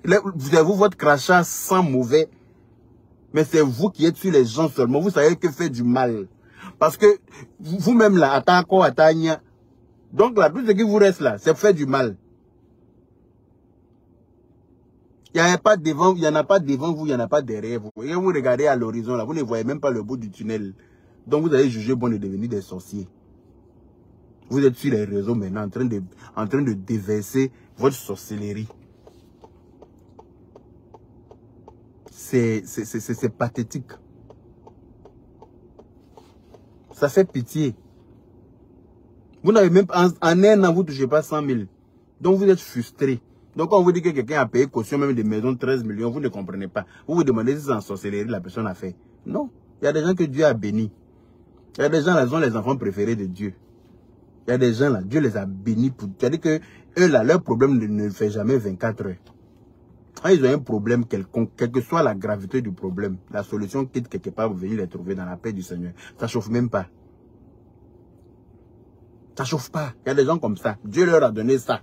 vous avez votre crachat sans mauvais. Mais c'est vous qui êtes sur les gens seulement. Vous savez que fait du mal. Parce que vous-même là, attends. Donc là, tout ce qui vous reste là, c'est faire du mal. Il n'y en a pas devant vous, il n'y en a pas derrière vous. Et vous regardez à l'horizon là, vous ne voyez même pas le bout du tunnel. Donc vous allez juger bon de devenir des sorciers. Vous êtes sur les réseaux maintenant en train de déverser votre sorcellerie. C'est pathétique. Ça fait pitié. Vous n'avez même en un an, vous ne touchez pas 100 000. Donc vous êtes frustré. Donc quand on vous dit que quelqu'un a payé caution même des maisons de 13 millions, vous ne comprenez pas. Vous vous demandez si c'est en sorcellerie la personne a fait. Non. Il y a des gens que Dieu a bénis. Il y a des gens là, ils sont les enfants préférés de Dieu. Il y a des gens là, Dieu les a bénis pour... C'est-à-dire que eux là, leur problème ne fait jamais 24 heures. Quand ils ont un problème quelconque, quelle que soit la gravité du problème, la solution quitte quelque part, vous venez les trouver dans la paix du Seigneur. Ça ne chauffe même pas. Ça ne chauffe pas. Il y a des gens comme ça. Dieu leur a donné ça.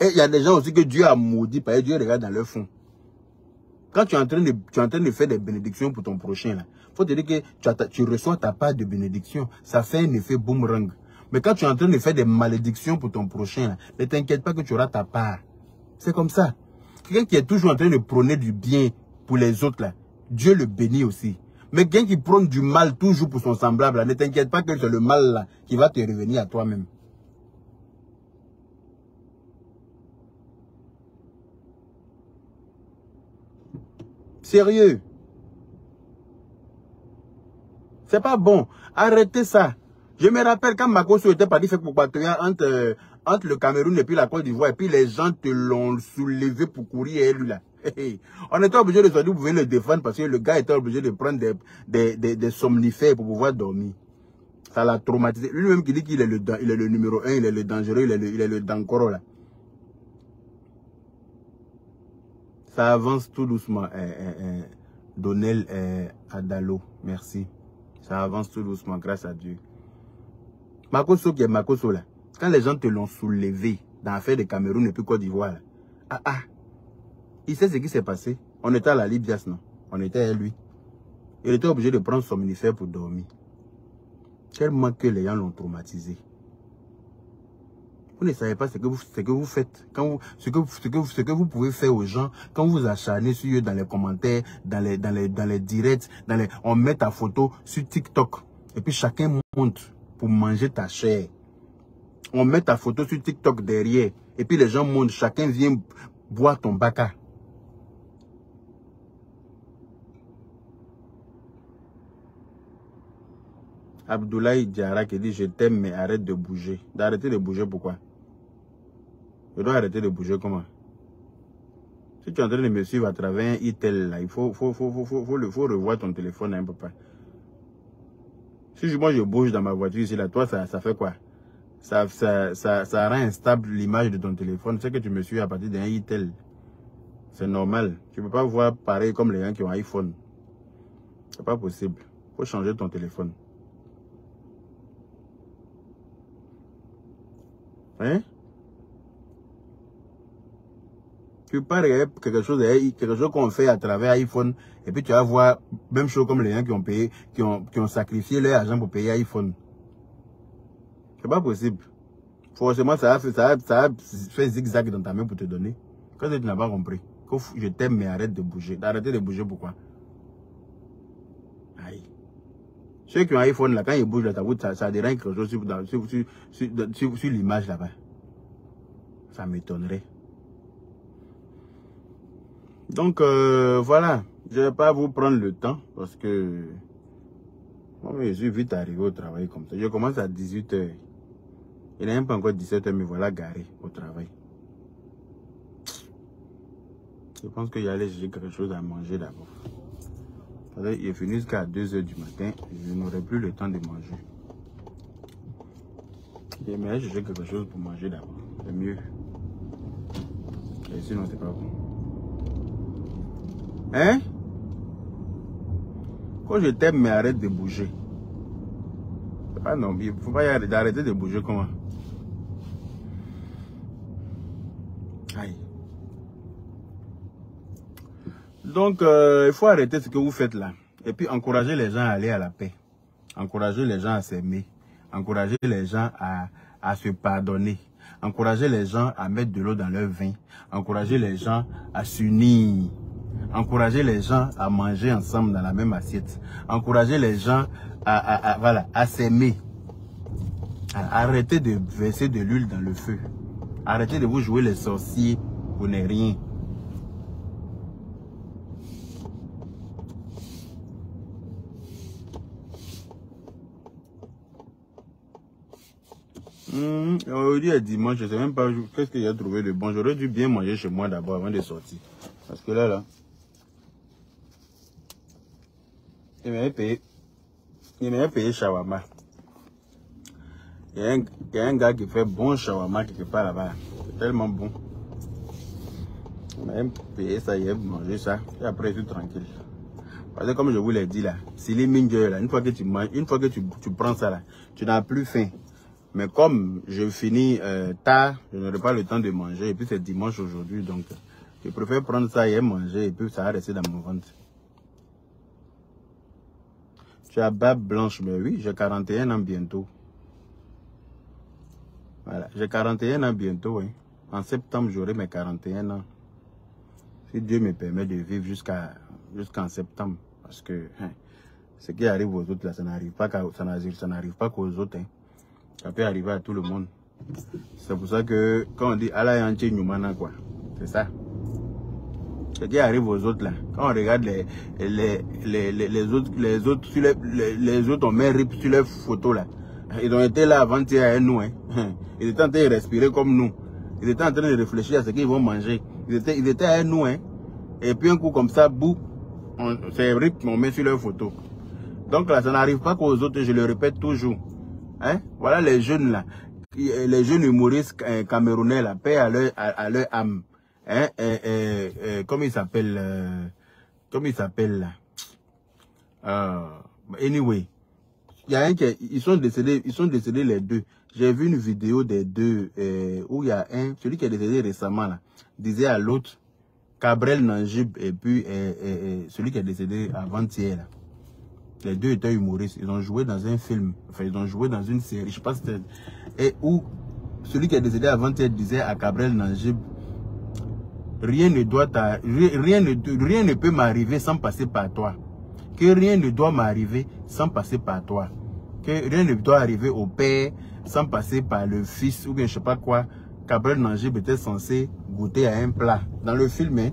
Et il y a des gens aussi que Dieu a maudit parce que Dieu regarde dans leur fond. Quand tu es en train de faire des bénédictions pour ton prochain, il faut te dire que tu reçois ta part de bénédiction. Ça fait un effet boomerang. Mais quand tu es en train de faire des malédictions pour ton prochain, ne t'inquiète pas que tu auras ta part. C'est comme ça. Quelqu'un qui est toujours en train de prôner du bien pour les autres, là, Dieu le bénit aussi. Mais quelqu'un qui prône du mal toujours pour son semblable, là, ne t'inquiète pas que c'est le mal là, qui va te revenir à toi-même. Sérieux. C'est pas bon. Arrêtez ça. Je me rappelle quand Makosso était parti faire pour patrouiller entre le Cameroun et puis la Côte d'Ivoire. Et puis les gens te l'ont soulevé pour courir et lui là. On était obligé de sortir pour venir le défendre parce que le gars était obligé de prendre des somnifères pour pouvoir dormir. Ça l'a traumatisé. Lui-même qui dit qu'il est le numéro 1, il est le dangereux, il est le dankoro là. Ça avance tout doucement. Donnel Adalo, merci. Ça avance tout doucement, grâce à Dieu. Makosso qui est Makosso là. Quand les gens te l'ont soulevé dans l'affaire de Cameroun et puis Côte d'Ivoire, il sait ce qui s'est passé. On était à la Libias, non? On était à lui. Il était obligé de prendre somnifère pour dormir. Tellement que les gens l'ont traumatisé. Vous ne savez pas ce que vous faites. Ce que vous pouvez faire aux gens quand vous acharnez sur eux dans les commentaires, dans les directs, on met ta photo sur TikTok. Et puis chacun monte pour manger ta chair. On met ta photo sur TikTok derrière. Et puis les gens montent, chacun vient boire ton baka. Abdoulaye Diarra qui dit je t'aime mais arrête de bouger. D'arrêter de bouger pourquoi? Je dois arrêter de bouger comment? Si tu es en train de me suivre à travers un itel là, il faut revoir ton téléphone hein, papa. Si moi je bouge dans ma voiture ici là, toi ça fait quoi? Ça rend instable l'image de ton téléphone. C'est que tu me suis à partir d'un itel. C'est normal. Tu ne peux pas voir pareil comme les gens qui ont un iPhone. C'est pas possible. Il faut changer ton téléphone. Hein? Tu peux pas regarder quelque chose qu'on fait à travers iPhone et puis tu vas voir même chose comme les gens qui ont payé, qui ont sacrifié leur argent pour payer iPhone. C'est pas possible. Forcément, ça a fait zigzag dans ta main pour te donner. Quand tu n'as pas compris, je t'aime mais arrête de bouger. D'arrêter de bouger pourquoi? Aïe. Ceux qui ont un iPhone là, quand ils bougent là, ça dérange quelque chose sur l'image là-bas. Ça m'étonnerait. Donc voilà, je ne vais pas vous prendre le temps parce que moi je suis vite arrivé au travail comme ça. Je commence à 18 h. Il n'est même pas encore 17 h, mais voilà garé au travail. Je pense qu'il y allait chercher quelque chose à manger d'abord. Il est fini jusqu'à 2 h du matin, je n'aurai plus le temps de manger. J'aimerais chercher quelque chose pour manger d'abord, c'est mieux. Et sinon c'est pas bon. Hein? Quand je t'aime, mais arrête de bouger. Ah non, il ne faut pas arrêter de bouger comment? Aïe. Donc, il faut arrêter ce que vous faites là. Et puis, encourager les gens à aller à la paix. Encourager les gens à s'aimer. Encourager les gens à se pardonner. Encourager les gens à mettre de l'eau dans leur vin. Encourager les gens à s'unir. Encourager les gens à manger ensemble dans la même assiette. Encourager les gens à s'aimer. Arrêtez de verser de l'huile dans le feu. Arrêtez de vous jouer les sorciers. Vous n'êtes rien. Aujourd'hui est dimanche, je ne sais même pas qu'est-ce que j'ai trouvé de bon. J'aurais dû bien manger chez moi d'abord avant de sortir. Parce que là, il m'avait payé shawarma. Il y a un gars qui fait bon shawarma quelque part là-bas. C'est tellement bon. Il m'avait payé ça, il a mangé ça. Et après, je suis tranquille. Parce que comme je vous l'ai dit là, si les minges là, une fois que tu manges, une fois que tu prends ça là, tu n'as plus faim. Mais comme je finis tard, je n'aurai pas le temps de manger. Et puis c'est dimanche aujourd'hui, donc je préfère prendre ça et manger. Et puis ça va rester dans mon ventre. Tu as barbe blanche, mais oui, j'ai 41 ans bientôt. Voilà, j'ai 41 ans bientôt. Hein. En septembre, j'aurai mes 41 ans. Si Dieu me permet de vivre jusqu'en septembre. Parce que hein, ce qui arrive aux autres, là, ça n'arrive pas qu'aux autres. Hein. Ça peut arriver à tout le monde. C'est pour ça que quand on dit Allah Yanche Numana, quoi, c'est ça. Ce qui arrive aux autres là, quand on regarde les autres, on met rip sur leurs photos là. Ils ont été là avant-hier avec nous. Hein. Ils étaient en train de respirer comme nous. Ils étaient en train de réfléchir à ce qu'ils vont manger. Ils étaient avec nous. Hein. Et puis un coup comme ça, boum, c'est rip, on met sur leurs photos. Donc là, ça n'arrive pas qu'aux autres, je le répète toujours. Hein? Voilà les jeunes là, les jeunes humoristes camerounais là, paix à leur âme. Hein? Comment il s'appelle là? Anyway, il y a un qui, ils sont décédés les deux. J'ai vu une vidéo des deux où il y a celui qui est décédé récemment là, disait à l'autre, Cabrel Nanjib et puis celui qui est décédé avant-hier là. Les deux étaient humoristes. Ils ont joué dans un film. Enfin, ils ont joué dans une série. Je sais pas si c'était... Et où celui qui est décédé avant-hier disait à Cabrel Nanjib, rien ne peut m'arriver sans passer par toi. Que rien ne doit m'arriver sans passer par toi. Que rien ne doit arriver au père sans passer par le fils ou bien je sais pas quoi. Cabrel Nanjib était censé goûter à un plat. Dans le film, hein.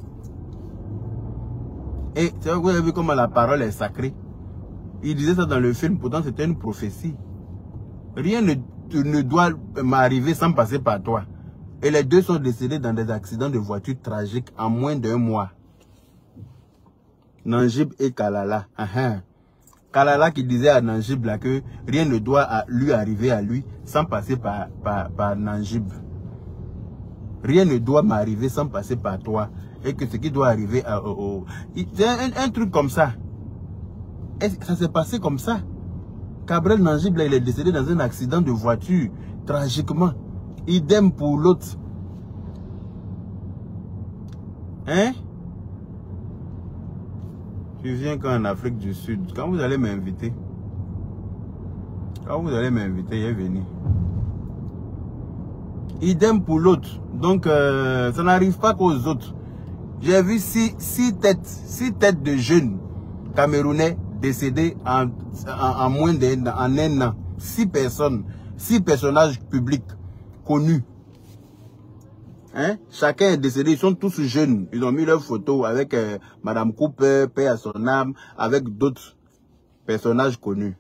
Et vous avez vu comment la parole est sacrée. Il disait ça dans le film, pourtant c'était une prophétie. Rien ne doit m'arriver sans passer par toi. Et les deux sont décédés dans des accidents de voiture tragiques en moins d'1 mois. Nanjib et Kalala. Kalala qui disait à Nanjib là que rien ne doit lui arriver à lui sans passer par Nanjib. Rien ne doit m'arriver sans passer par toi. Et que ce qui doit arriver c'est un truc comme ça. Et ça s'est passé comme ça. Cabrel Nanjib, là, il est décédé dans un accident de voiture, tragiquement. Idem pour l'autre. Hein? Tu viens quand en Afrique du Sud. Quand vous allez m'inviter. Quand vous allez m'inviter, je vais venir. Idem pour l'autre. Donc, ça n'arrive pas qu'aux autres. J'ai vu 6 têtes de jeunes Camerounais décédés en un an. 6 personnes, 6 personnages publics connus. Hein? Chacun est décédé, ils sont tous jeunes. Ils ont mis leurs photos avec Madame Cooper, paix à son âme, avec d'autres personnages connus.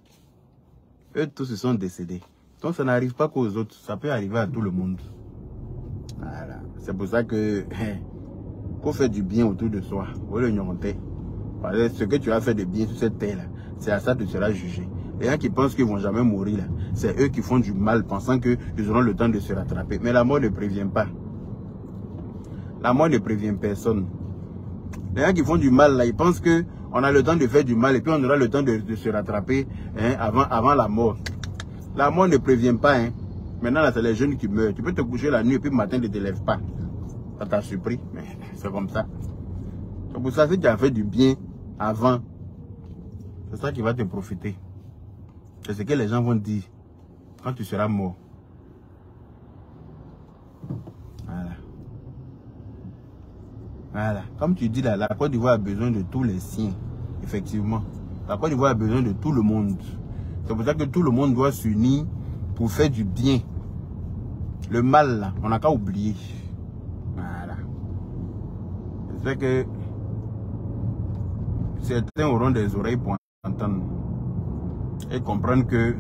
Eux tous ils sont décédés. Donc ça n'arrive pas qu'aux autres, ça peut arriver à tout le monde. Voilà. C'est pour ça que faut faire du bien autour de soi. Ce que tu as fait de bien sur cette terre là, c'est à ça que tu seras jugé. Les gens qui pensent qu'ils vont jamais mourir là, c'est eux qui font du mal pensant qu'ils auront le temps de se rattraper. Mais la mort ne prévient pas. La mort ne prévient personne. Les gens qui font du mal là, ils pensent que On a le temps de faire du mal et puis on aura le temps de se rattraper hein, avant la mort. La mort ne prévient pas. Hein. Maintenant, là, c'est les jeunes qui meurent. Tu peux te coucher la nuit et puis le matin, tu ne te lèves pas. Ça t'a surpris, mais c'est comme ça. C'est pour ça que si tu as fait du bien avant, c'est ça qui va te profiter. C'est ce que les gens vont dire quand tu seras mort. Voilà. Voilà. Comme tu dis là, la Côte d'Ivoire a besoin de tous les siens. Effectivement. La Côte d'Ivoire a besoin de tout le monde. C'est pour ça que tout le monde doit s'unir pour faire du bien. Le mal là, on n'a qu'à oublier. Voilà. C'est que certains auront des oreilles pour entendre et comprendre que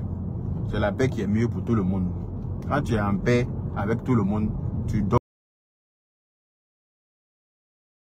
c'est la paix qui est mieux pour tout le monde. Quand tu es en paix avec tout le monde, tu dors.